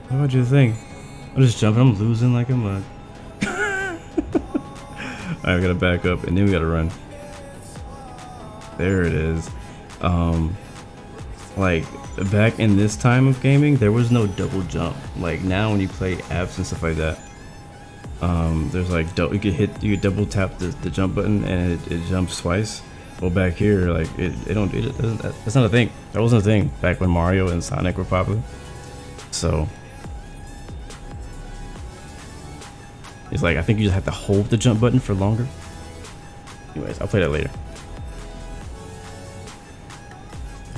How do I do the thing? I'm just jumping. I'm losing like a mug. Alright, we gotta back up and then we gotta run. There it is. Like back in this time of gaming, there was no double jump. Like now, when you play apps and stuff like that, there's like you could double tap the jump button and it jumps twice. Well, back here, like it doesn't. That's not a thing. That wasn't a thing back when Mario and Sonic were popular. So it's like I think you just have to hold the jump button for longer. Anyways, I'll play that later.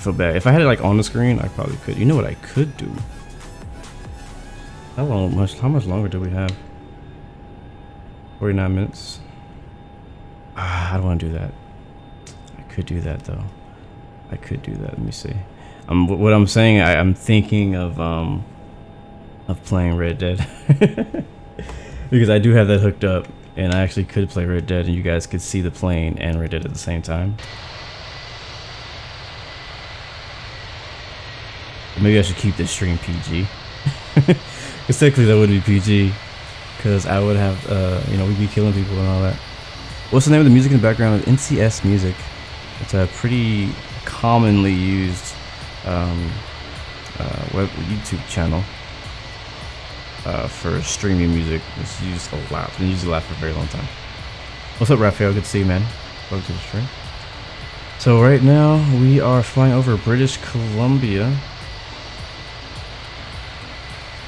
feel bad. If I had it like on the screen, I probably could. You know what I could do? How much longer do we have? 49 minutes. I don't want to do that. I could do that though. I could do that. Let me see. What I'm saying, I'm thinking of playing Red Dead because I do have that hooked up, and I actually could play Red Dead, and you guys could see the plane and Red Dead at the same time. Maybe I should keep this stream PG. Because technically that wouldn't be PG, because I would have, you know, we'd be killing people and all that. What's the name of the music in the background? NCS Music. It's a pretty commonly used YouTube channel for streaming music. It's used a lot. It's been used a lot for a very long time. What's up, Raphael? Good to see you, man. Welcome to the stream. So right now we are flying over British Columbia.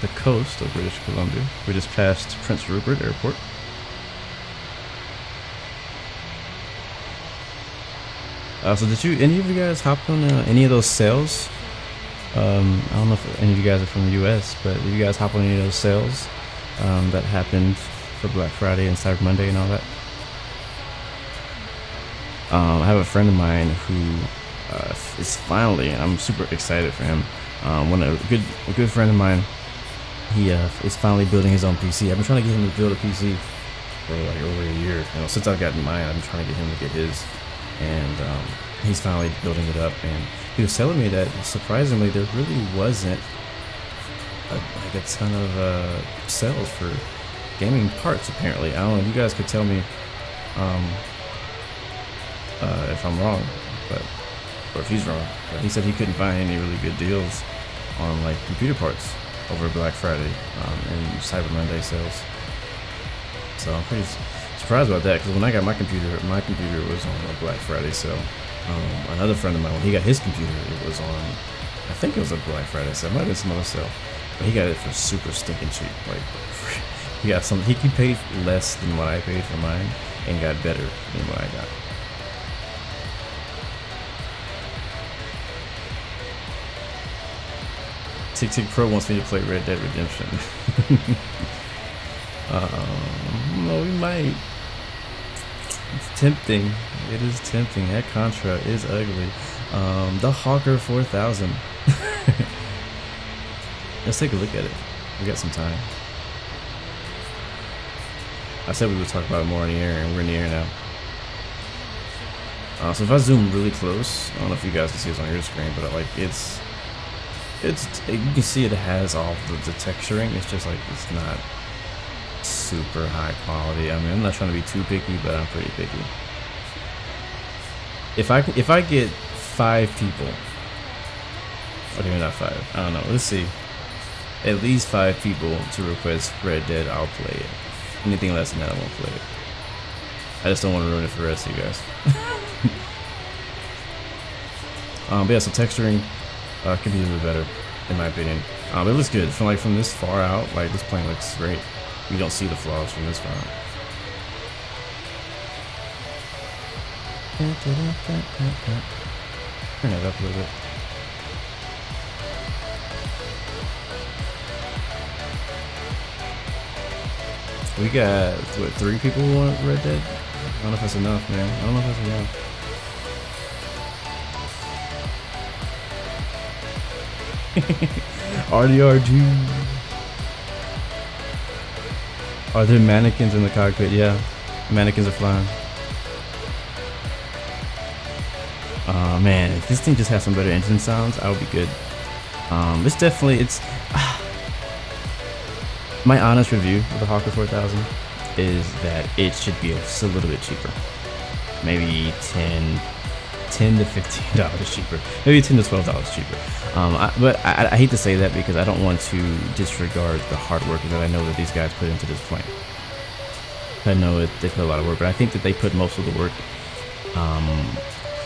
The coast of British Columbia. We just passed Prince Rupert Airport. So did any of you guys hop on any of those sales? I don't know if any of you guys are from the US, but did you guys hop on any of those sales that happened for Black Friday and Cyber Monday and all that? I have a friend of mine who is finally, and I'm super excited for him. A good friend of mine. He is finally building his own PC. I've been trying to get him to build a PC for like over a year. You know, since I've gotten mine, I've been trying to get him to get his, and he's finally building it up. And he was telling me that surprisingly, there really wasn't like a ton of sales for gaming parts. Apparently, I don't know if you guys could tell me if I'm wrong, or if he's wrong. But he said he couldn't find any really good deals on like computer parts over Black Friday and Cyber Monday sales. So I'm pretty surprised about that, because when I got my computer was on a Black Friday sale. Another friend of mine, when he got his computer, it was on, I think it was a Black Friday sale. It might have been some other sale, but he got it for super stinking cheap. Like he got some, he paid less than what I paid for mine and got better than what I got. Tick Pro wants me to play Red Dead Redemption. No, we might. It's tempting. It is tempting. That Contra is ugly. The Hawker 4000. Let's take a look at it. We got some time. I said we would talk about it more in the air, and we're in the air now. So if I zoom really close, I don't know if you guys can see this on your screen, but like you can see it has all the texturing. It's just like it's not super high quality. I mean, I'm not trying to be too picky, but I'm pretty picky. If I get 5 people, okay, not 5. I don't know. Let's see. At least 5 people to request Red Dead, I'll play it. Anything less than that, I won't play it. I just don't want to ruin it for the rest of you guys. But yeah, so texturing could be a little bit better, in my opinion. But it looks good. From this far out, like this plane looks great. You don't see the flaws from this far out. Turn that up a little bit. We got, what, 3 people who want Red Dead? I don't know if that's enough, man. I don't know if that's enough. RDR2. Are there mannequins in the cockpit? Yeah, mannequins are flying. Man, if this thing just has some better engine sounds, I would be good. It's definitely, my honest review of the Hawker 4000 is that it should be a little bit cheaper. Maybe $10 to $15 cheaper. Maybe $10 to $12 cheaper. But I hate to say that, because I don't want to disregard the hard work that I know that these guys put into this plane. I know they put a lot of work, but I think that they put most of the work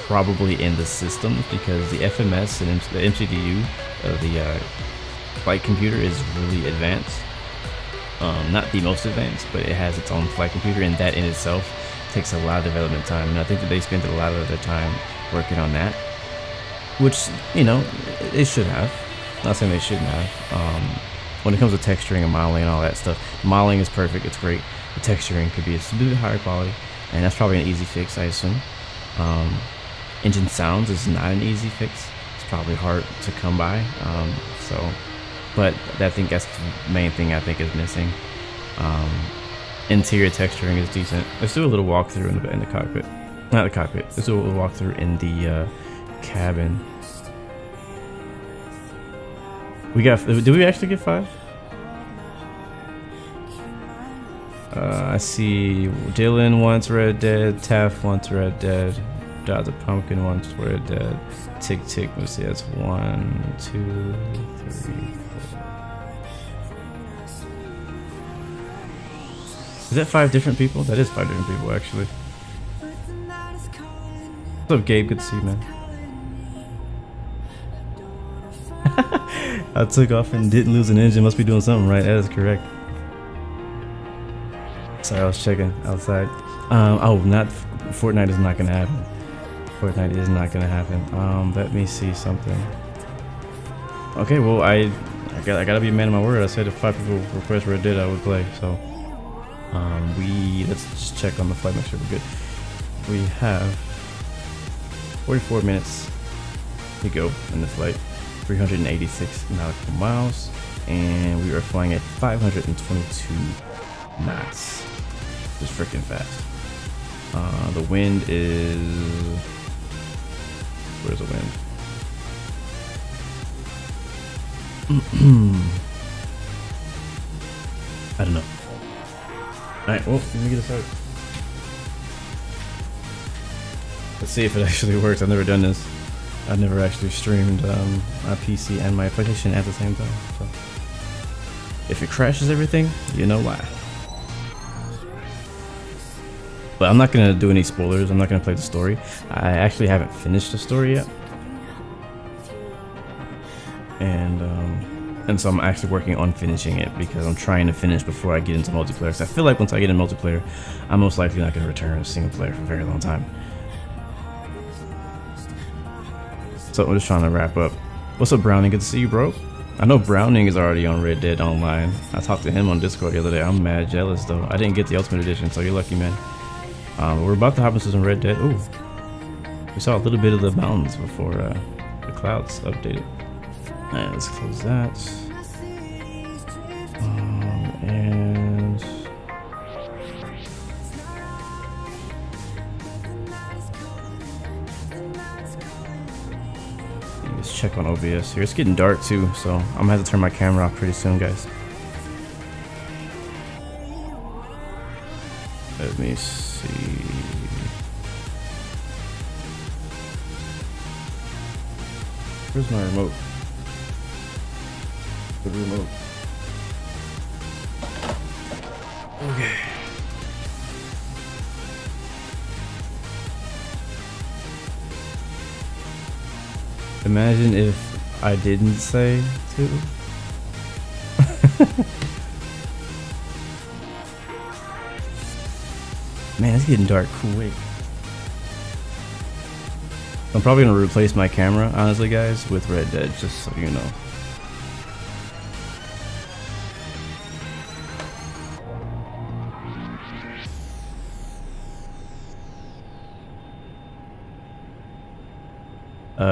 probably in the systems, because the FMS and the MCDU of the flight computer is really advanced. Not the most advanced, but it has its own flight computer, and that in itself takes a lot of development time, and I think that they spent a lot of their time working on that. which, you know, it should have. Not saying they shouldn't have. When it comes to texturing and modeling and all that stuff, modeling is perfect, it's great. The texturing could be a bit higher quality, and that's probably an easy fix, I assume. Engine sounds is not an easy fix. It's probably hard to come by. But I think that's the main thing I think is missing. Interior texturing is decent. Let's do a little walkthrough in the cockpit. Not the cockpit. Let's do a little walkthrough in the cabin. We got. Did we actually get 5? I see Dylan wants Red Dead. Taff wants Red Dead. Dr. Pumpkin wants Red Dead. Tick Tick. Let's see. That's 1, 2, 3, 4. Is that 5 different people? That is 5 different people, actually. What's up, Gabe? Good to see you, man. I took off and didn't lose an engine. Must be doing something right. That is correct. Sorry, I was checking outside. Oh, not Fortnite is not gonna happen. Fortnite is not gonna happen. Let me see something. Okay, well, I gotta be a man of my word. I said if 5 people request Red Dead, I would play. So, let's just check on the flight, make sure we're good. We have 44 minutes to go in the flight. 386 nautical miles, and we are flying at 522 knots. Just freaking fast. The wind is... Where's the wind? I don't know. Alright, well, let me get it started. Let's see if it actually works. I've never done this. I've never actually streamed my PC and my PlayStation at the same time. So if it crashes everything, you know why. But I'm not gonna do any spoilers. I'm not gonna play the story. I actually haven't finished the story yet, and so I'm actually working on finishing it because I'm trying to finish before I get into multiplayer. So I feel like once I get in multiplayer, I'm most likely not gonna return to single player for a very long time. So I'm just trying to wrap up. What's up, Browning? Good to see you, bro. I know Browning is already on Red Dead Online. I talked to him on Discord the other day. I'm mad jealous though. I didn't get the Ultimate Edition, so you're lucky, man. We're about to hop into some Red Dead. Ooh, we saw a little bit of the mountains before the clouds updated. Alright, let's close that. And let's check on OBS here. It's getting dark too, so I'm gonna have to turn my camera off pretty soon, guys. Let me see. Where's my remote? The remote. Okay. Imagine if I didn't say to. Man, it's getting dark quick. I'm probably gonna replace my camera, honestly, guys, with Red Dead, just so you know.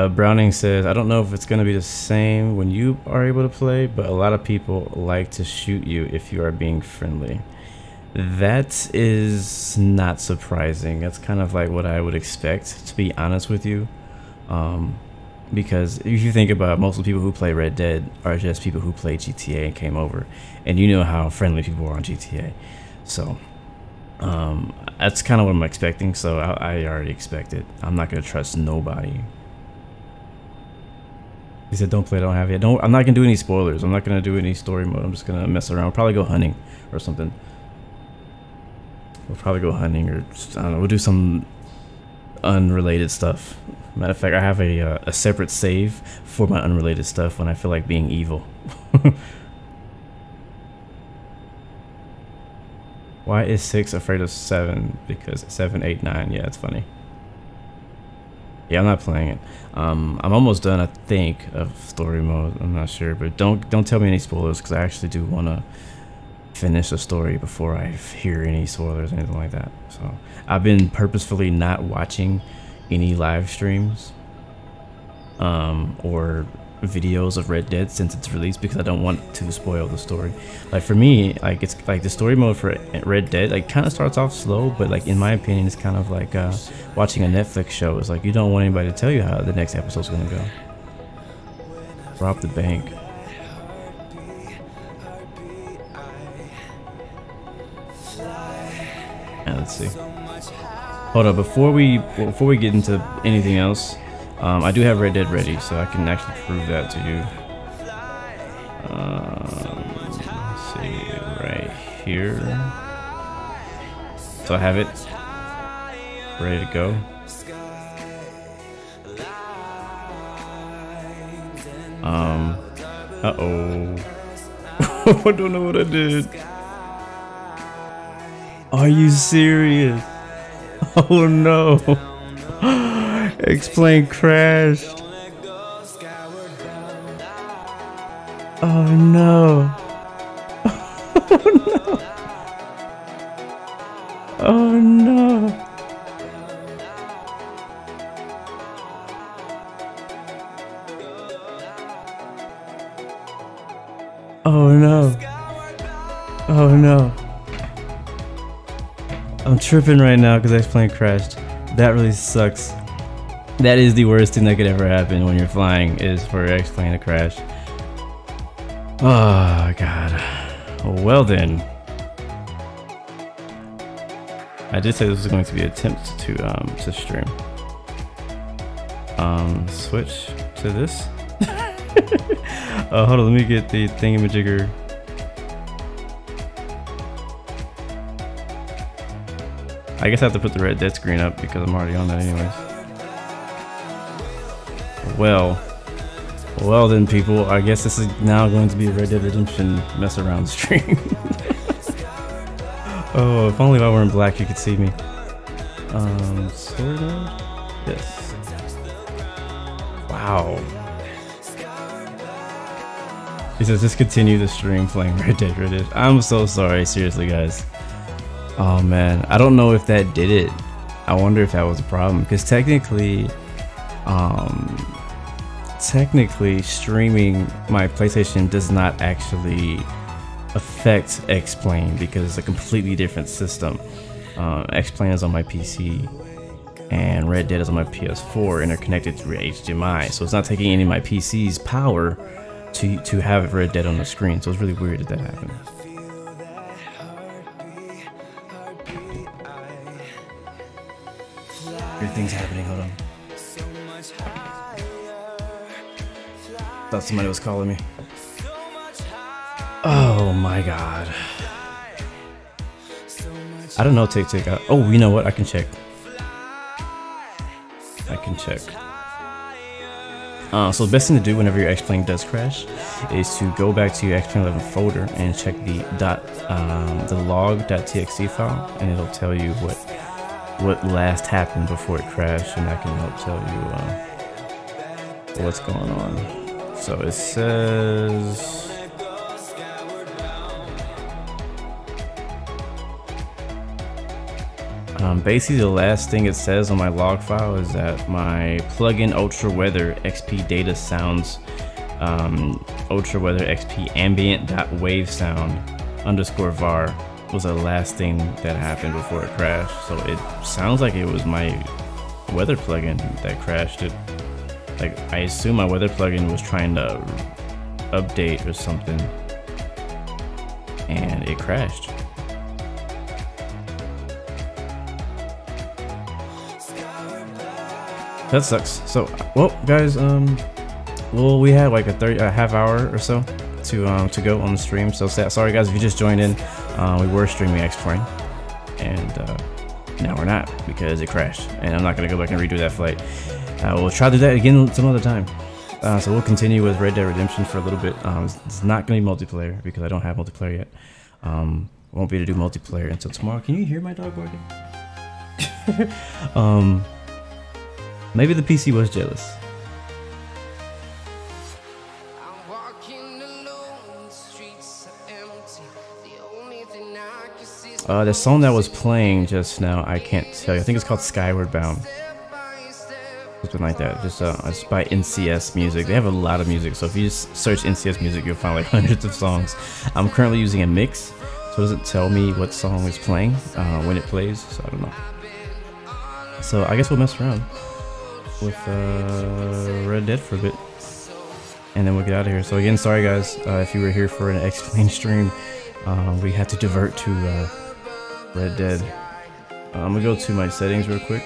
Browning says, I don't know if it's going to be the same when you are able to play, but a lot of people like to shoot you if you are being friendly. That is not surprising. That's kind of like what I would expect, to be honest with you. Because if you think about it, most of the people who play Red Dead are just people who play GTA and came over. And you know how friendly people are on GTA. So, that's kind of what I'm expecting. So I already expect it. I'm not going to trust nobody. He said, don't play, don't have it. I'm not going to do any spoilers. I'm not going to do any story mode. I'm just going to mess around. We'll probably go hunting or something. We'll probably go hunting or, I don't know, we'll do some unrelated stuff. Matter of fact, I have a separate save for my unrelated stuff when I feel like being evil. Why is 6 afraid of 7? Because 7, 8, 9. Yeah, it's funny. Yeah, I'm not playing it. I'm almost done, I think, of story mode. I'm not sure, but don't tell me any spoilers, because I actually do want to finish the story before I hear any spoilers or anything like that. So I've been purposefully not watching any live streams or videos of Red Dead since it's released, because I don't want to spoil the story. Like for me, like it's like the story mode for Red Dead like kind of starts off slow, but like in my opinion it's kind of like watching a Netflix show. It's like you don't want anybody to tell you how the next episode's gonna go. Rob the bank. Yeah, let's see. Hold up, before we get into anything else, I do have Red Dead ready, so I can actually prove that to you. Let's see, right here. So I have it ready to go. Uh-oh. I don't know what I did. Are you serious? Oh no. Explain crashed. Oh no. Oh no. Oh no. Oh no. Oh no. I'm tripping right now because X-Plane crashed. That really sucks. That is the worst thing that could ever happen when you're flying, is for your X-Plane to crash. Oh god. Well then. I did say this was going to be an attempt to stream. Switch to this. Hold on, let me get the thingamajigger. I guess I have to put the Red Dead screen up because I'm already on that anyways. Well then people, I guess this is now going to be a Red Dead Redemption mess around stream. Oh, if only if I were in black you could see me. Story mode? Yes. Wow. He says discontinue the stream playing Red Dead Redemption. I'm so sorry, seriously guys. Oh man, I don't know if that did it. I wonder if that was a problem, because technically streaming my PlayStation does not actually affect X-Plane because it's a completely different system. X-Plane is on my PC and Red Dead is on my PS4 and they're connected through HDMI, so it's not taking any of my PC's power to have Red Dead on the screen. So it's really weird that happened. Weird things happening, hold on. Thought somebody was calling me. Oh my god. I don't know, Tick. Oh, you know what? I can check. So the best thing to do whenever your X-Plane does crash is to go back to your X-Plane 11 folder and check the log.txt file, and it'll tell you what last happened before it crashed, and that can help tell you what's going on. So it says basically the last thing it says on my log file is that my plugin ultra weather XP data sounds ultra weather XP ambient wave sound _ var was the last thing that happened before it crashed. So it sounds like it was my weather plugin that crashed it. Like, I assume my weather plugin was trying to update or something and it crashed. That sucks. So, well guys, well, we had like a half hour or so to go on the stream. So sorry guys if you just joined in. We were streaming X-Plane and now we're not because it crashed, and I'm not gonna go back and redo that flight. We'll try to do that again some other time. So we'll continue with Red Dead Redemption for a little bit. It's not gonna be multiplayer because I don't have multiplayer yet. Won't be able to do multiplayer until tomorrow. Can you hear my dog barking? Maybe the PC was jealous. The song that was playing just now, I can't tell you. I think it's called Skyward Bound. Something like that. Just it's by NCS Music. They have a lot of music, so if you just search NCS Music, you'll find like hundreds of songs. I'm currently using a mix, so it doesn't tell me what song is playing when it plays, so I don't know. So I guess we'll mess around with Red Dead for a bit, and then we'll get out of here. So again, sorry guys, if you were here for an X-Plane stream, we had to divert to Red Dead. I'm gonna go to my settings real quick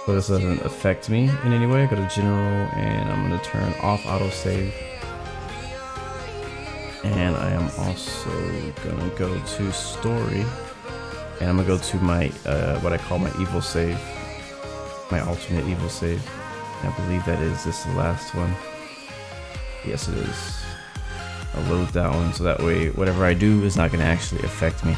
so this doesn't affect me in any way. Go to General, and I'm gonna turn off autosave. And I am also gonna go to Story, and I'm gonna go to my what I call my evil save, my alternate evil save. I believe that is this last one. Yes, it is. I'll load that one so that way whatever I do is not gonna actually affect me.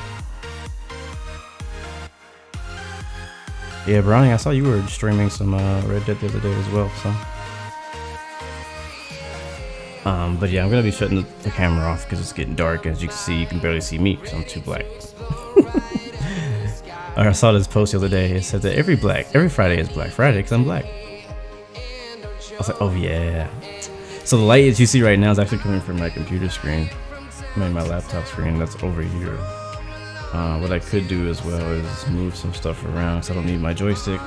Yeah, Brownie, I saw you were streaming some Red Dead the other day as well, so. But yeah, I'm gonna be shutting the camera off because it's getting dark. As you can see, you can barely see me because I'm too black. I saw this post the other day. It said that every Friday is Black Friday because I'm black. I was like, oh yeah. So the light that you see right now is actually coming from my computer screen, my laptop screen that's over here. What I could do as well is move some stuff around so I don't need my joystick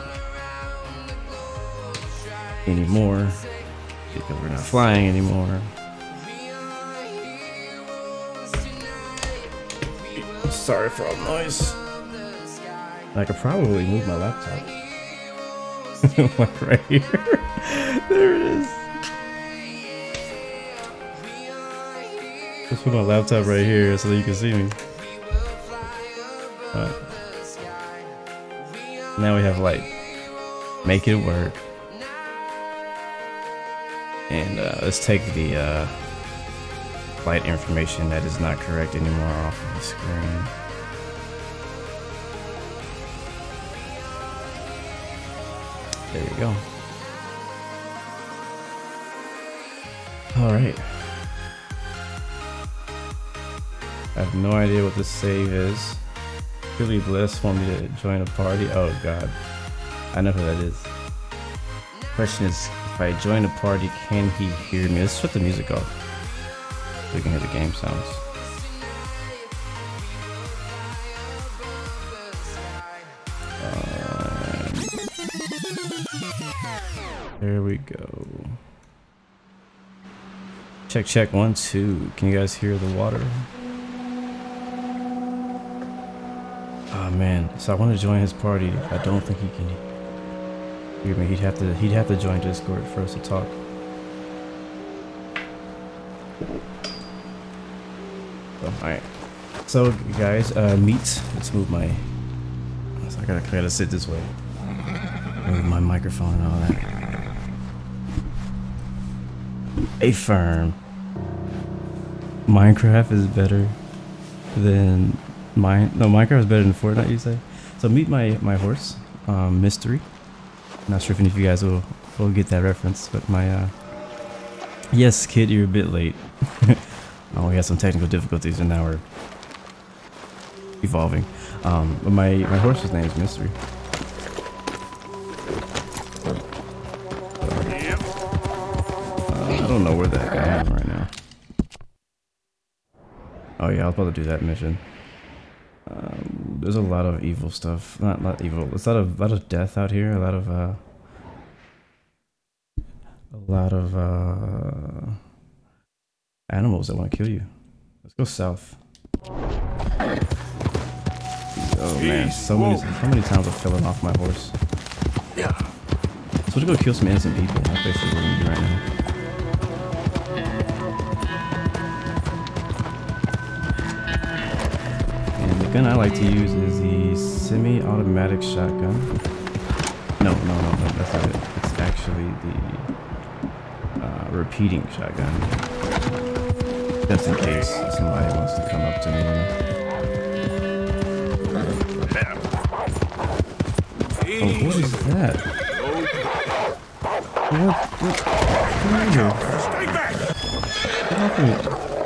anymore because we're not flying anymore. Sorry for all the noise. I could probably move my laptop. Like right here. There it is. Just put my laptop right here so that you can see me. Alright. Now we have light. Make it work. And let's take the flight information that is not correct anymore off of the screen. There we go. Alright. I have no idea what this save is. Really blessed want me to join a party. Oh god. I know who that is. Question is, if I join a party, can he hear me? Let's shut the music off so we can hear the game sounds. There we go. Check, check, 1, 2. Can you guys hear the water? Oh man, so I want to join his party. I don't think he can hear me. He'd have to join Discord for us to talk. Alright. So guys, let's move my I gotta sit this way. Move my microphone and all that. A firm. Minecraft is better than Minecraft is better than Fortnite, you say? So meet my horse, Mystery. Not sure if any of you guys will get that reference, but my yes, kid, you're a bit late. Oh, we had some technical difficulties and now we're evolving. But my horse's name is Mystery. I don't know where that guy is right now. Oh yeah, I was about to do that mission. There's a lot of evil stuff. Not evil. There's a lot of death out here. A lot of animals that want to kill you. Let's go south. Oh man, so many times I've fallen off my horse. Yeah. So to go kill some innocent people. That's basically what we're gonna do right now. The gun I like to use is the semi-automatic shotgun. No, that's not it. It's actually the repeating shotgun. Just in case somebody wants to come up to me. Oh, what is that? What? Come on here. Stay back! Get off of me.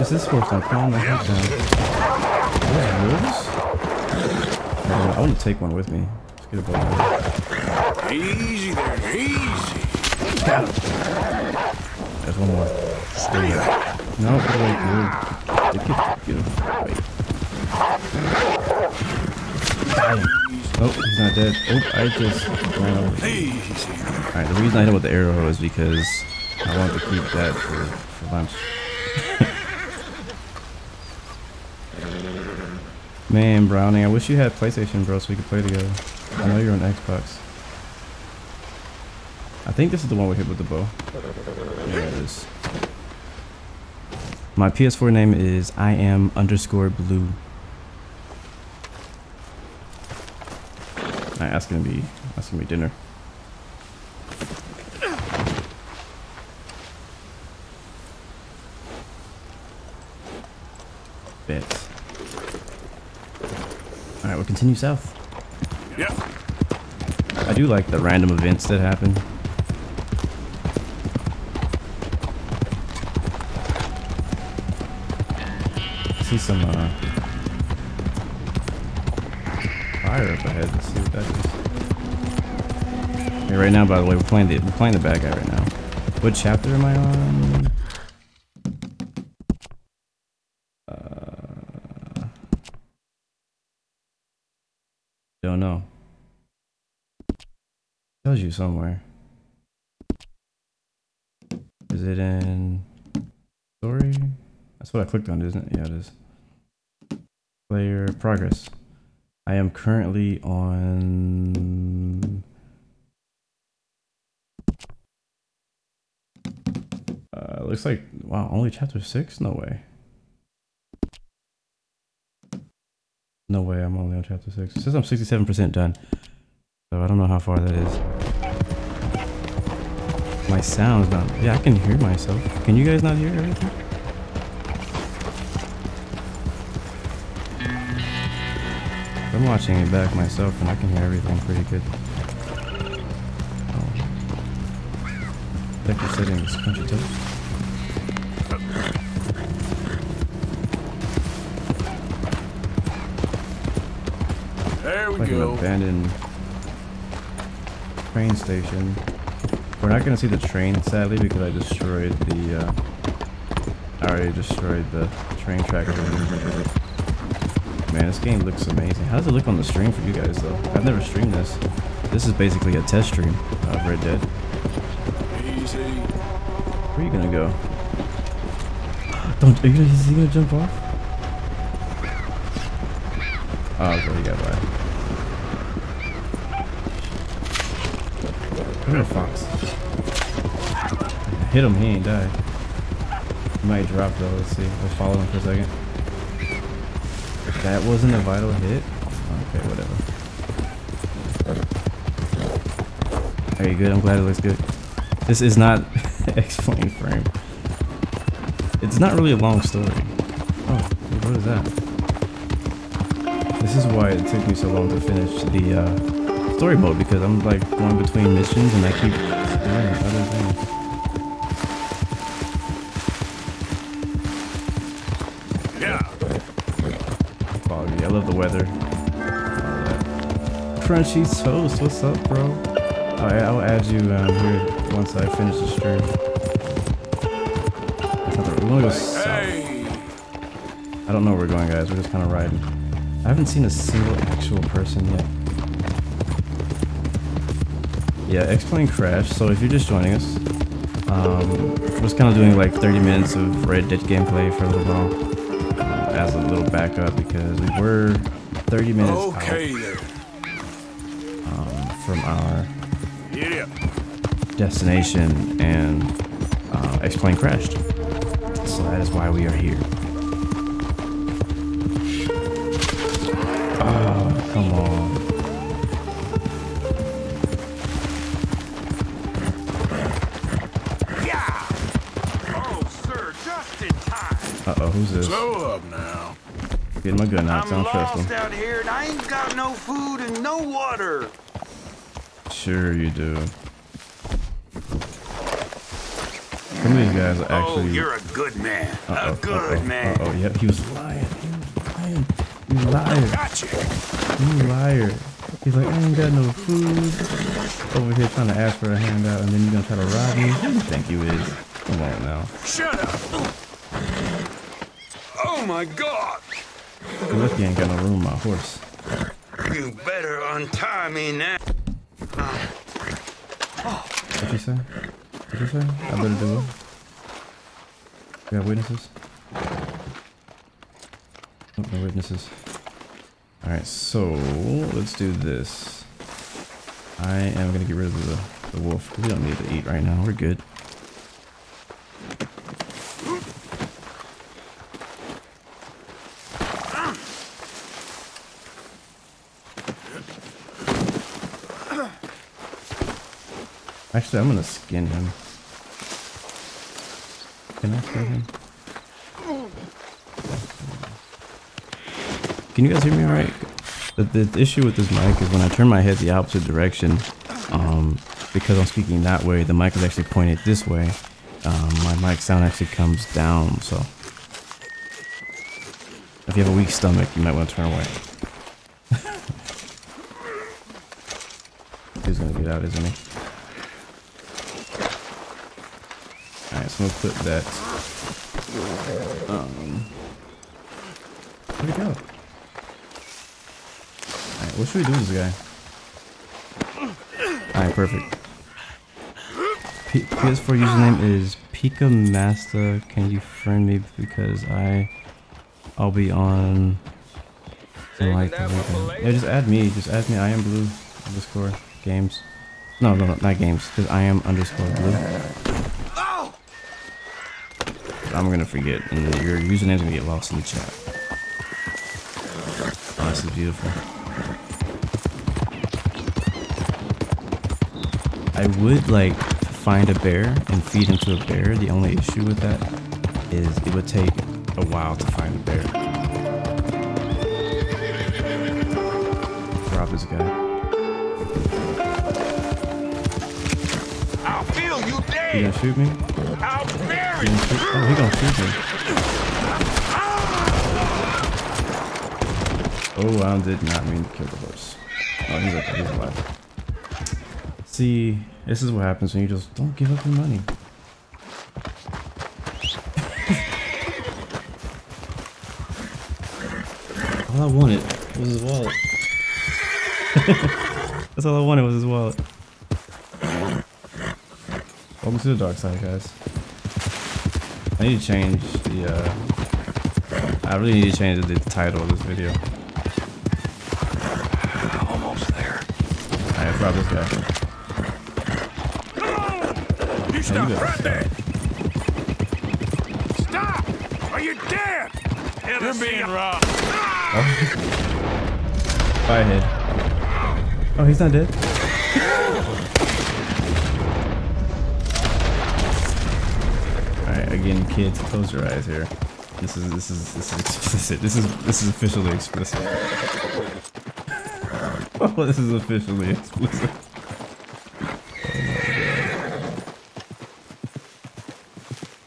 Is this horse now? Calm the heck down. Those wolves? I want to take one with me. Let's get a bow. Easy there, easy. Got him. There's one more. Stay there. No, wait, move. Get him. Wait. Got him. Oh, he's not dead. Oh, I just ran over. Easy. Alright, the reason I hit him with the arrow is because I want to keep that for lunch. Man, Browning, I wish you had PlayStation, bro, so we could play together. I know you're on Xbox. I think this is the one we hit with the bow. Yeah, it is. My PS4 name is IAM_blue. Alright, that's gonna be dinner. Bet. Alright, we'll continue south. Yep. I do like the random events that happen. I see some fire up ahead. Let's see what that is. Okay, right now, by the way, we're playing the bad guy right now. What chapter am I on? Don't know. Tells you somewhere. Is it in story? That's what I clicked on, isn't it? Yeah, it is. Player progress. I am currently on looks like, wow, only chapter 6? No way. No way, I'm only on chapter 6. It says I'm 67% done. So I don't know how far that is. My sound's not. Yeah, I can hear myself. Can you guys not hear everything? I'm watching it back myself and I can hear everything pretty good. Oh. Vector settings, crunchy toast. There we Like go. an abandoned train station. We're not gonna see the train, sadly, because I destroyed the. I already destroyed the train track. Man, this game looks amazing. How does it look on the stream for you guys, though? I've never streamed this. This is basically a test stream of Red Dead. Easy. Where are you gonna go? Don't. Is he gonna jump off? Oh, okay, he got by. Come here, Fox. Hit him, he ain't died. He might drop though, let's see. Let's follow him for a second. That wasn't a vital hit? Okay, whatever. Are you good? I'm glad it looks good. This is not explain frame. It's not really a long story. Oh, what is that? This is why it took me so long to finish the story mode, because I'm like going between missions and I keep doing other things. Yeah. Foggy. I love the weather. Crunchy toast. What's up, bro? I'll add you here once I finish the stream. We want to go south. I don't know where we're going, guys. We're just kind of riding. I haven't seen a single actual person yet. Yeah, X-Plane crashed, so if you're just joining us, we're just kind of doing like 30 minutes of Red Dead gameplay for a little while, as a little backup, because we were 30 minutes out from our destination, and X-Plane crashed. So that is why we are here. Oh, come on. Uh-oh, who's this? Slow up now. Getting my gun out, so I don't trust him. Out here and I ain't got no food and no water. Sure you do. Some of these guys are actually. Oh, you're a good man. A good man. Oh, yep, he was lying. You liar. Gotcha. You liar. He's like, I ain't got no food. Over here trying to ask for a handout, and then you're gonna try to rob me? Who do you think you is? Come on now. Shut up. Oh my God. You lucky I ain't got no room on my horse. You better untie me now. What you say? What you say? I better do what? We got witnesses? Oh, no witnesses. Alright, so let's do this. I am gonna get rid of the wolf. We don't need to eat right now. We're good. Actually, I'm gonna skin him. Can I skin him? Can you guys hear me alright? The issue with this mic is when I turn my head the opposite direction, because I'm speaking that way, the mic is actually pointed this way. My mic sound actually comes down, so if you have a weak stomach, you might want to turn away. He's gonna get out, isn't he? Alright, so I'm gonna put that. Where'd he go? Alright, what should we do with this guy? Alright, perfect. PS4 username is PikaMaster. Can you friend me because I'll be on like yeah, just add me. Just add me. I am blue underscore games. No, not games. Because I am underscore blue. I'm gonna forget, and your username's gonna get lost in the chat. Oh, this is beautiful. I would like find a bear and feed him to a bear. The only issue with that is it would take a while to find a bear. Rob this guy. I'll feel you dead. You gonna shoot me? I'll bury you. Oh, he gonna shoot me. Oh, I did not mean to kill the horse. Oh, he's okay. He's alive. See, this is what happens when you just don't give up your money. All I wanted was his wallet. That's all I wanted was his wallet. Welcome to the dark side, guys. I need to change the, I really need to change the title of this video. Almost there. Alright, let's rob this guy. You stop right there. Stop! Or you're dead! You're being robbed. Oh. Fire head. Oh, he's not dead. Alright, again, kids, close your eyes here. This is explicit. This is officially explicit. Oh, this is officially explicit.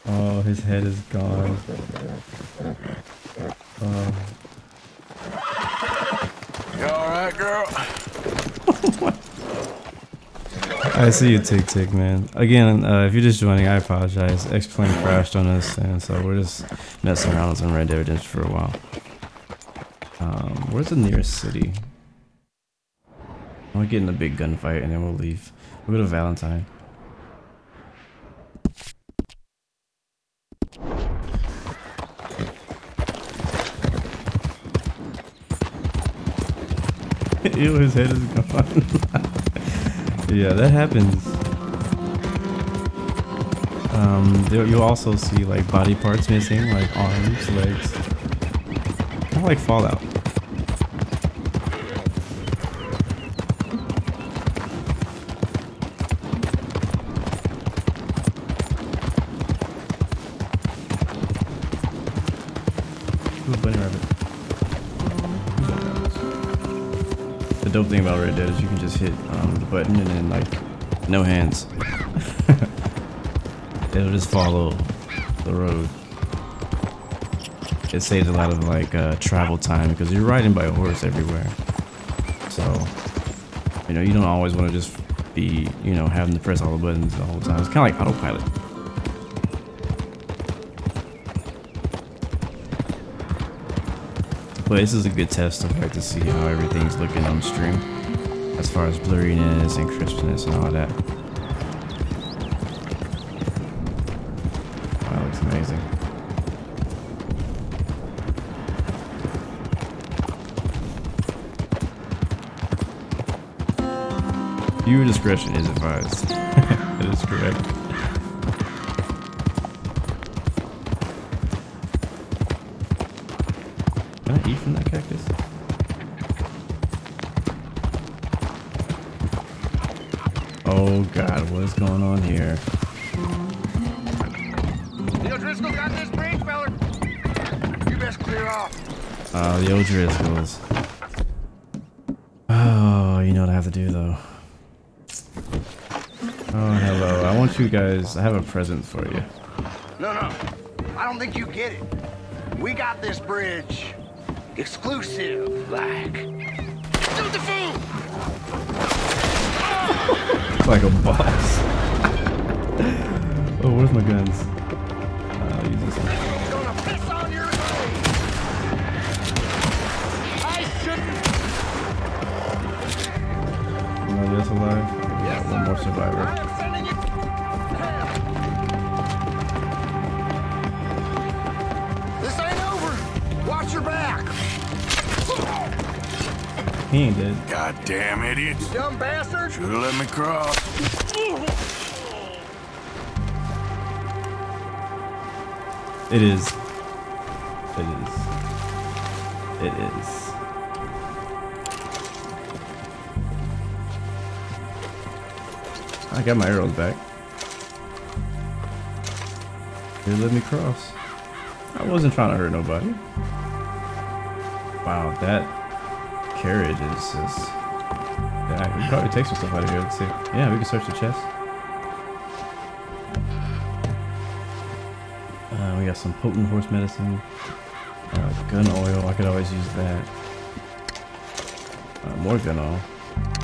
Oh, his head is gone. Oh. You alright, girl? I see you, Tick, man. Again, if you're just joining, I apologize. X-Plane crashed on us, and so we're just messing around on some Red Dead Redemption for a while. Where's the nearest city? I'll get in a big gunfight, and then we'll leave. We'll go to Valentine. Ew, his head is gone. Yeah, that happens. You'll also see like body parts missing, like arms, legs. Kind of like Fallout. Ooh, bunny rabbit. The dope thing about Red Dead is you can just hit the button and then like no hands. it'll just follow the road. It saves a lot of like travel time because you're riding by a horse everywhere. So, you know, you don't always want to just be, you know, having to press all the buttons the whole time. It's kind of like autopilot. But this is a good test of like to see how everything's looking on stream, as far as blurriness and crispness and all that. That looks amazing. Viewer discretion is advised. That is correct. Can I eat from that cactus? Oh god, what is going on here? The O'Driscoll got this bridge, feller. You best clear off. Oh, the O'Driscolls. Oh, you know what I have to do though. Oh, hello. I want you guys, I have a present for you. No, I don't think you get it. We got this bridge. Exclusive, like. Shoot the fool! Like a boss. Oh, where's my guns? I'll use this one. Gonna piss on your grave. I shouldn't. Anybody else alive? Yeah, one more survivor. I'm sending you. This ain't over. Watch your back. He ain't dead. Goddamn idiots. You dumb bastard. Should've let me cross. It is. It is. It is. I got my arrows back. They let me cross. I wasn't trying to hurt nobody. Wow, that carriage is just... Yeah, we could probably take some stuff out of here. Let's see. Yeah, we can search the chest. We got some potent horse medicine. Gun oil, I could always use that. More gun oil.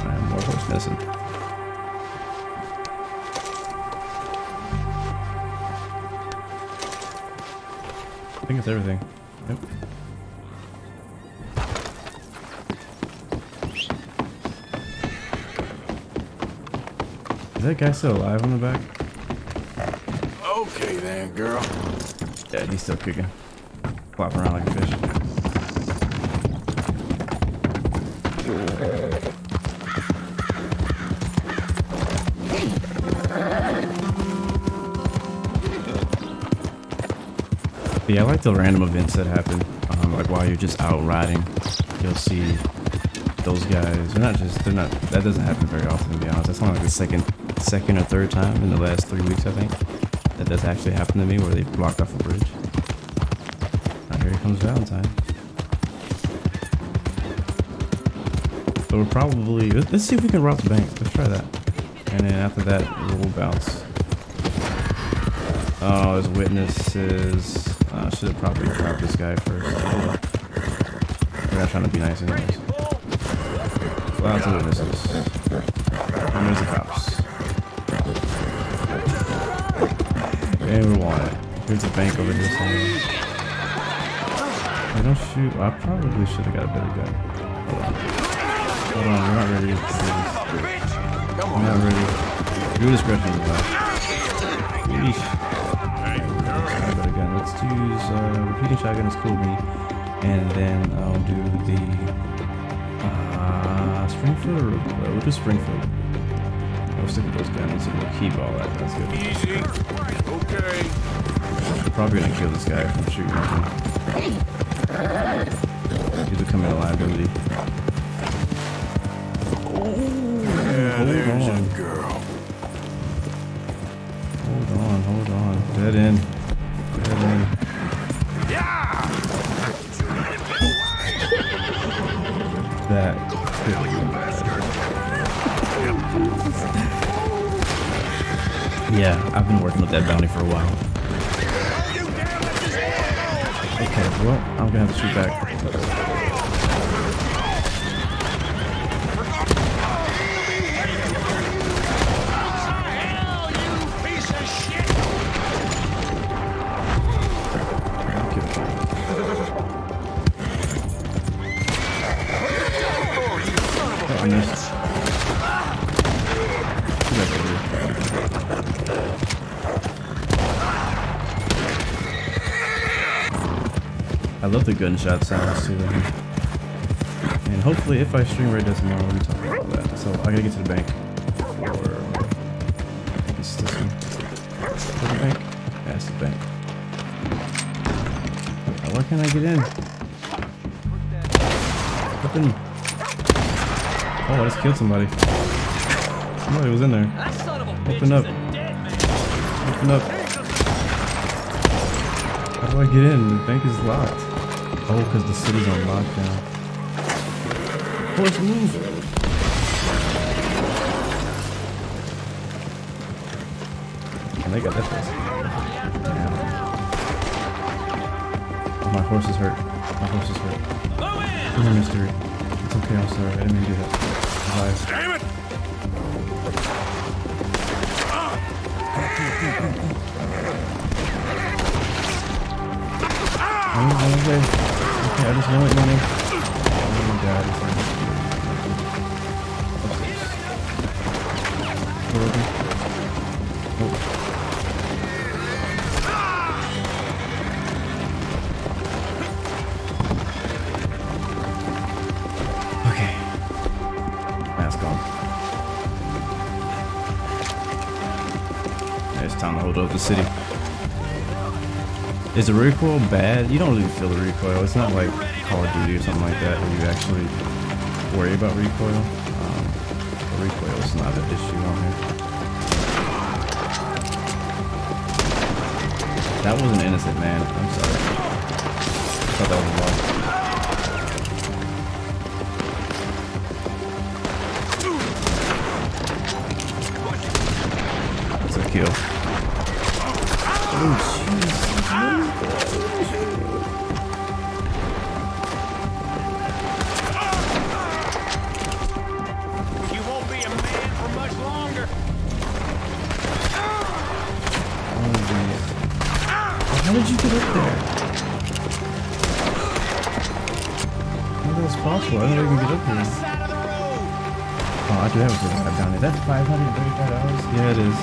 And more horse medicine. I think it's everything. Yep. Is that guy still alive on the back? Okay then, girl. Yeah, he's still kicking. Flopping around like a fish. Yeah, I like the random events that happen. Like while you're just out riding, you'll see those guys. They're not, that doesn't happen very often, to be honest. That's only like the second or third time in the last 3 weeks, I think, that that's actually happened to me, where they blocked off a bridge. Here comes Valentine. So we're probably, let's see if we can route the bank. Let's try that. And then after that, we'll bounce. Oh, there's witnesses. I should have probably grabbed this guy first. We're not trying to be nice anyways. Lots of witnesses. And there's the cops. And we're wanted. Here's a bank over here somewhere. I don't shoot. I probably should have got a better gun. Hold on. Hold on, we're not ready to do this. We're not ready. Do discretion as well. Yeesh. Better gun. Let's use repeating shotgun is cool me. And then I'll do the Springfield. We'll do Springfield. I'll stick with those guns and we'll keep all that. That's good. Easy. Okay. We're probably gonna kill this guy from shooting at him. He's becoming a liability. Yeah, there's a girl. Hold on. Dead end. Yeah. That could be bad. Yeah, I've been working with that bounty for a while. Okay, well, I'm gonna have to shoot back. Oh, I missed. I love the gunshot sounds too. And hopefully, if I stream right this tomorrow, we can talk about that. So I gotta get to the bank. Or it's this one. To the bank? That's the bank. Why can't I get in? Open. Oh, I just killed somebody. Somebody was in there. Open up. Open up. How do I get in? The bank is locked. Oh, because the city's on lockdown. Horse, move! And they got that place. Yeah. Oh, my horse is hurt. My horse is hurt. Come on, mister. It's okay, I'm sorry. I didn't mean to do that. Bye. Damn it! Oh, okay. Okay, I just want it, money. Oh my god. Okay. Mask on. It's time to hold up the city. Is the recoil bad? You don't really feel the recoil. It's not like Call of Duty or something like that where you actually worry about recoil. The recoil is not an issue on here. That was an innocent man. I'm sorry. I thought that was a lot. That's a kill. Oh, jeez. You won't be a man for much longer. How did you get up there? How was that possible? I didn't even get up here. Oh, I do have a good one down there. That's $535? Yeah, it is.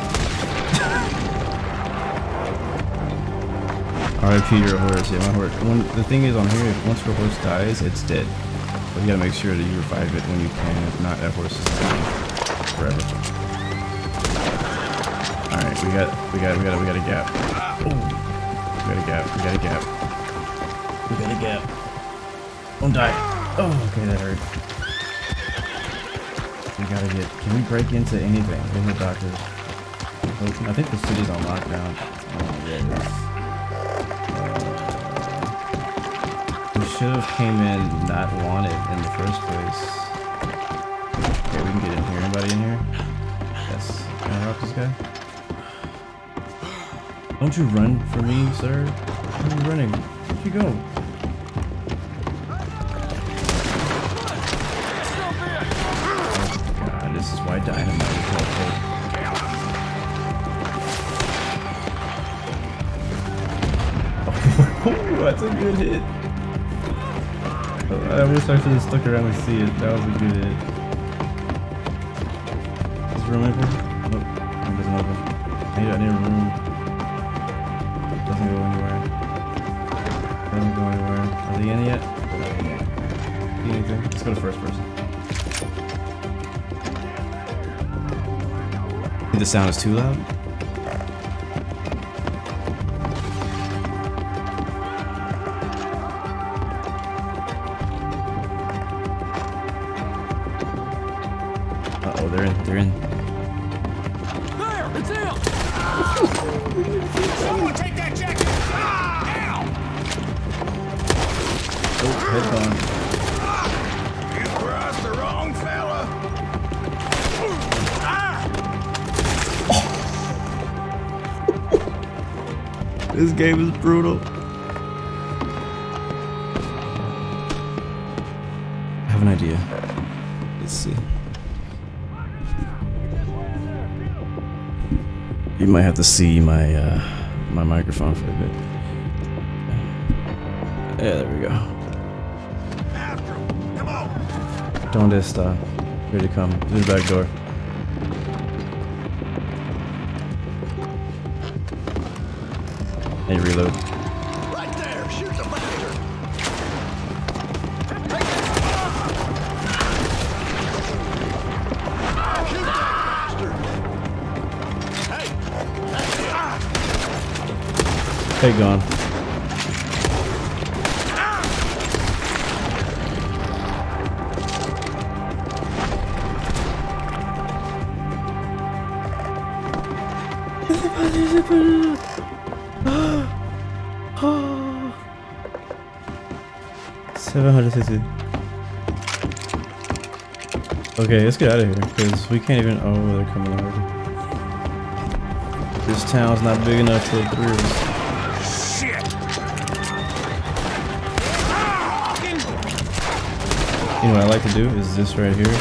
RIP your horse. Yeah, my horse. The thing is on here, once your horse dies, it's dead. So you gotta make sure that you revive it when you can. If not, that horse is gone forever. All right, we got a gap. Oh, we got a gap. We got a gap. We got a gap. Don't die. Oh, okay, that hurt. We gotta get. Can we break into anything? In the doctors. I think the city's on lockdown. Oh yeah, it is. We should have came in not wanted in the first place. Okay, we can get in here. Anybody in here? Yes. Can I rob this guy? Don't you run for me, sir? Where are you running? Where'd you go? Oh god, this is why dynamite is helpful. Oh, that's a good hit. I wish I should have stuck around and see it. That was a good hit. Is this room open? Nope. It doesn't open. I need a room. Doesn't go anywhere. Doesn't go anywhere. Are they in yet? They're not in yet. See anything? Let's go to first person. Think the sound is too loud? Uh-oh, they're in. They're in. There! It's him! Someone take that jacket! Ow! Oh, headphone. You crossed the wrong fella. This game is brutal. I have an idea. Let's see. You might have to see my my microphone for a bit. Yeah, there we go. After him. Come on. Donde está? Here they come. Through the back door. And you reload. Right there. Shoot the bastard. Shoot that bastard. Hey. Hey, gone. Oh. 760. Okay, let's get out of here because we can't even. Oh, they're coming already. This town's not big enough for the three of us. Shit. You know what I like to do is this right here.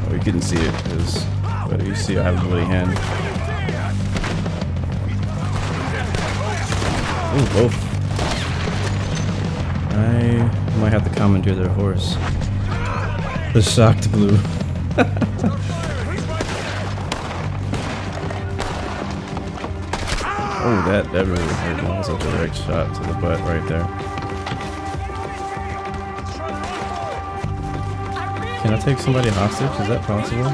Oh, you couldn't see it because, but you see I have a bloody hand. Ooh, both. I might have to commandeer their horse. The shocked blue. Oh, that really hurt. That was a direct shot to the butt right there. Can I take somebody hostage? Is that possible?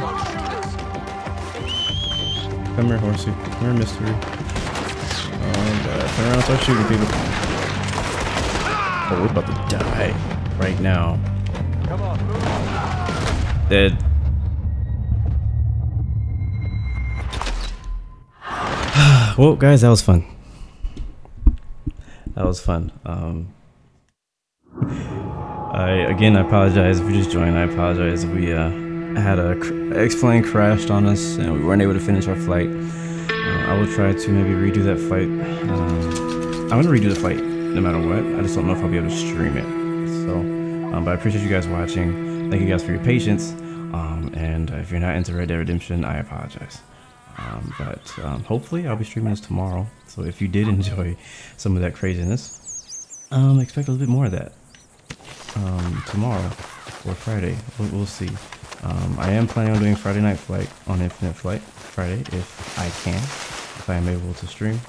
Come here, horsey. Come here, mystery. Oh god. Turn around and start shooting people. Oh, we're about to die right now. Dead. Well, guys, that was fun. That was fun. Again, I apologize if you just joined. I apologize if we had a X-plane crashed on us and we weren't able to finish our flight. I will try to maybe redo that flight. I'm gonna redo the flight no matter what. I just don't know if I'll be able to stream it. So, but I appreciate you guys watching. Thank you guys for your patience. And if you're not into Red Dead Redemption, I apologize. Hopefully I'll be streaming this tomorrow. So if you did enjoy some of that craziness, expect a little bit more of that tomorrow or Friday. We'll see. I am planning on doing Friday Night Flight on Infinite Flight Friday if I can, if I am able to stream.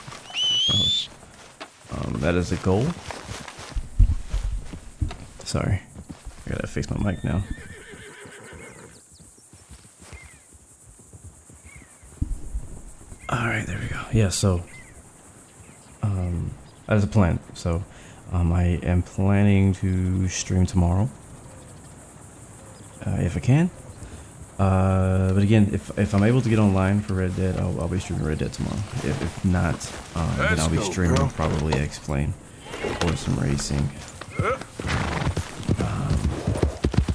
That is a goal. Sorry, I gotta fix my mic now. Alright, there we go. Yeah, so that is a plan. So I am planning to stream tomorrow if I can. But again, if I'm able to get online for Red Dead, I'll be streaming Red Dead tomorrow. If not, then I'll be streaming probably X-Plane or some racing.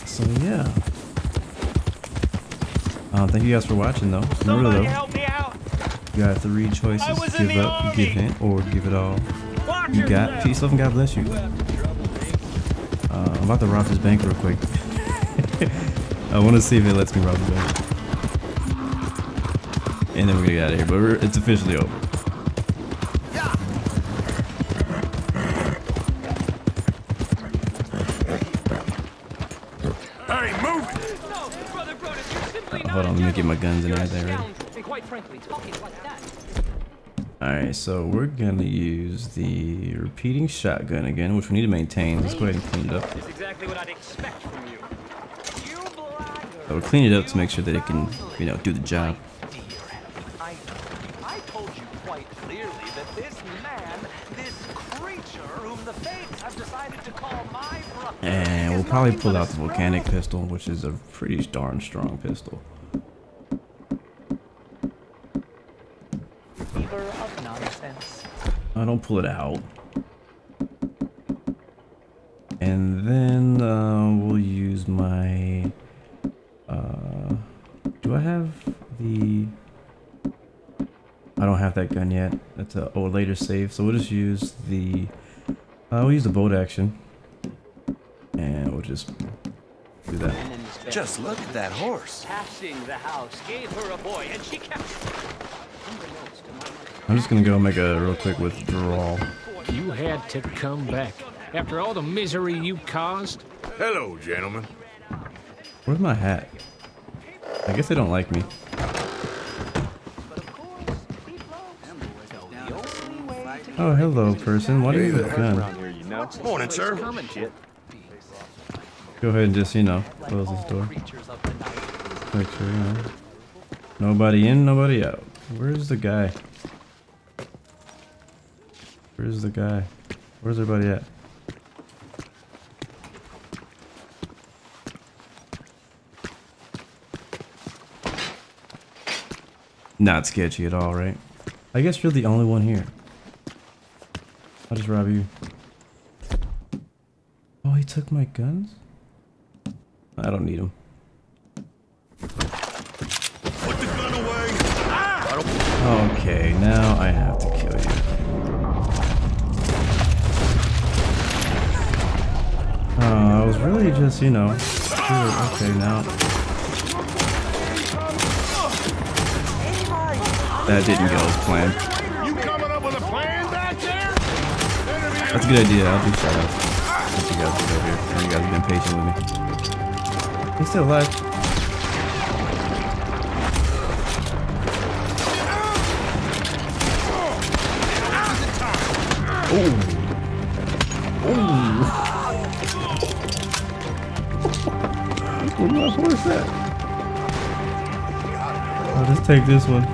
So yeah. Thank you guys for watching though. Remember though, you got 3 choices: give up, give in, or give it all. You got peace, love, and God bless you. I'm about to rob this bank real quick. I want to see if it lets me rob the bank. And then we're gonna get out of here, but it's officially over. Hey, move it! Hold on, let me get my guns and everything ready. Alright, so we're gonna use the repeating shotgun again, which we need to maintain. Let's go ahead and clean it up. That's exactly what I'd expect from you. So we'll clean it up to make sure that it can, you know, do the job. I told you quite clearly that this man, this creature whom the fates have decided to call my brother. And we'll probably pull out the volcanic pistol, which is a pretty darn strong pistol. Of nonsense. I don't pull it out. And then we'll use my do I have the I don't have that gun yet. That's a later save. So we'll just use the we'll use the bolt action. And we'll just do that. Just look at that horse. Passing the house gave her a boy, and she kept. I'm just gonna go make a real quick withdrawal. You had to come back after all the misery you caused. Hello, gentlemen. Where's my hat? I guess they don't like me. Oh, hello, person. Why do you have a gun? Morning, sir. Go ahead and just, you know, close this door. Make sure, you know. Nobody in, nobody out. Where's the guy? Where's the guy? Where's everybody at? Not sketchy at all, right? I guess you're the only one here. I'll just rob you. Oh, he took my guns? I don't need them. Put the gun away. Okay, now I have to kill you. I was really just, you know. Okay, now. That didn't go as planned. You coming up with a plan back there? That's a good idea. I'll do shoutouts. Since you guys are over here. And you guys have been patient with me. He's still alive. Oh. Where's my horse at? I'll just take this one.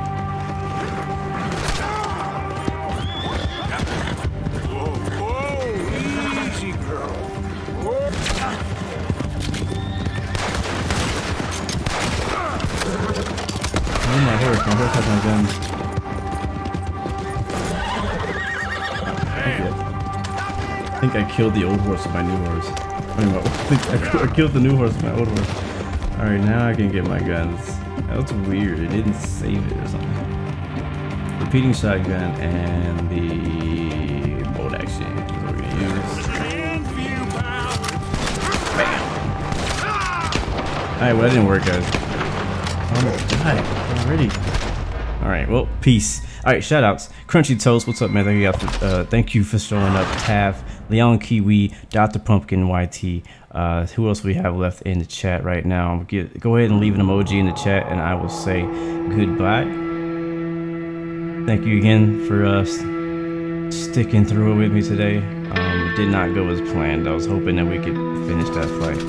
My horse has my guns. I think I killed the old horse with my new horse. I killed the new horse with my old horse. Alright, now I can get my guns. That's weird, it didn't save it or something. Repeating shotgun and the bolt action is what we're gonna use. Bam! Alright, well that didn't work, guys. Oh my god, already. Alright, well, peace. Alright, shoutouts. Crunchy Toast, what's up, man? Thank you for showing up. Tav, Leon Kiwi, Dr. Pumpkin YT. Who else we have left in the chat right now? Go ahead and leave an emoji in the chat, and I will say goodbye. Thank you again for sticking through it with me today. It did not go as planned. I was hoping that we could finish that fight.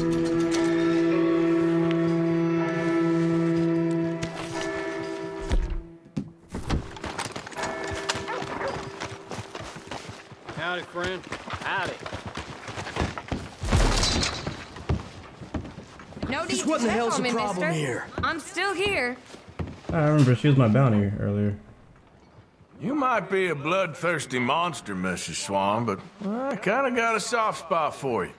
Howdy, friend. Howdy. No need Just what to the hell's tell the me, problem mister. here? I'm still here. I remember she was my bounty earlier. You might be a bloodthirsty monster, Mrs. Swan, but I kind of got a soft spot for you.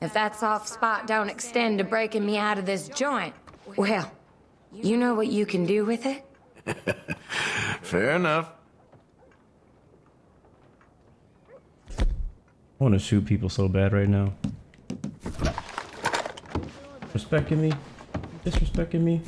If that soft spot don't extend to breaking me out of this joint, well, you know what you can do with it? Fair enough. I want to shoot people so bad right now. Respecting me? Disrespecting me?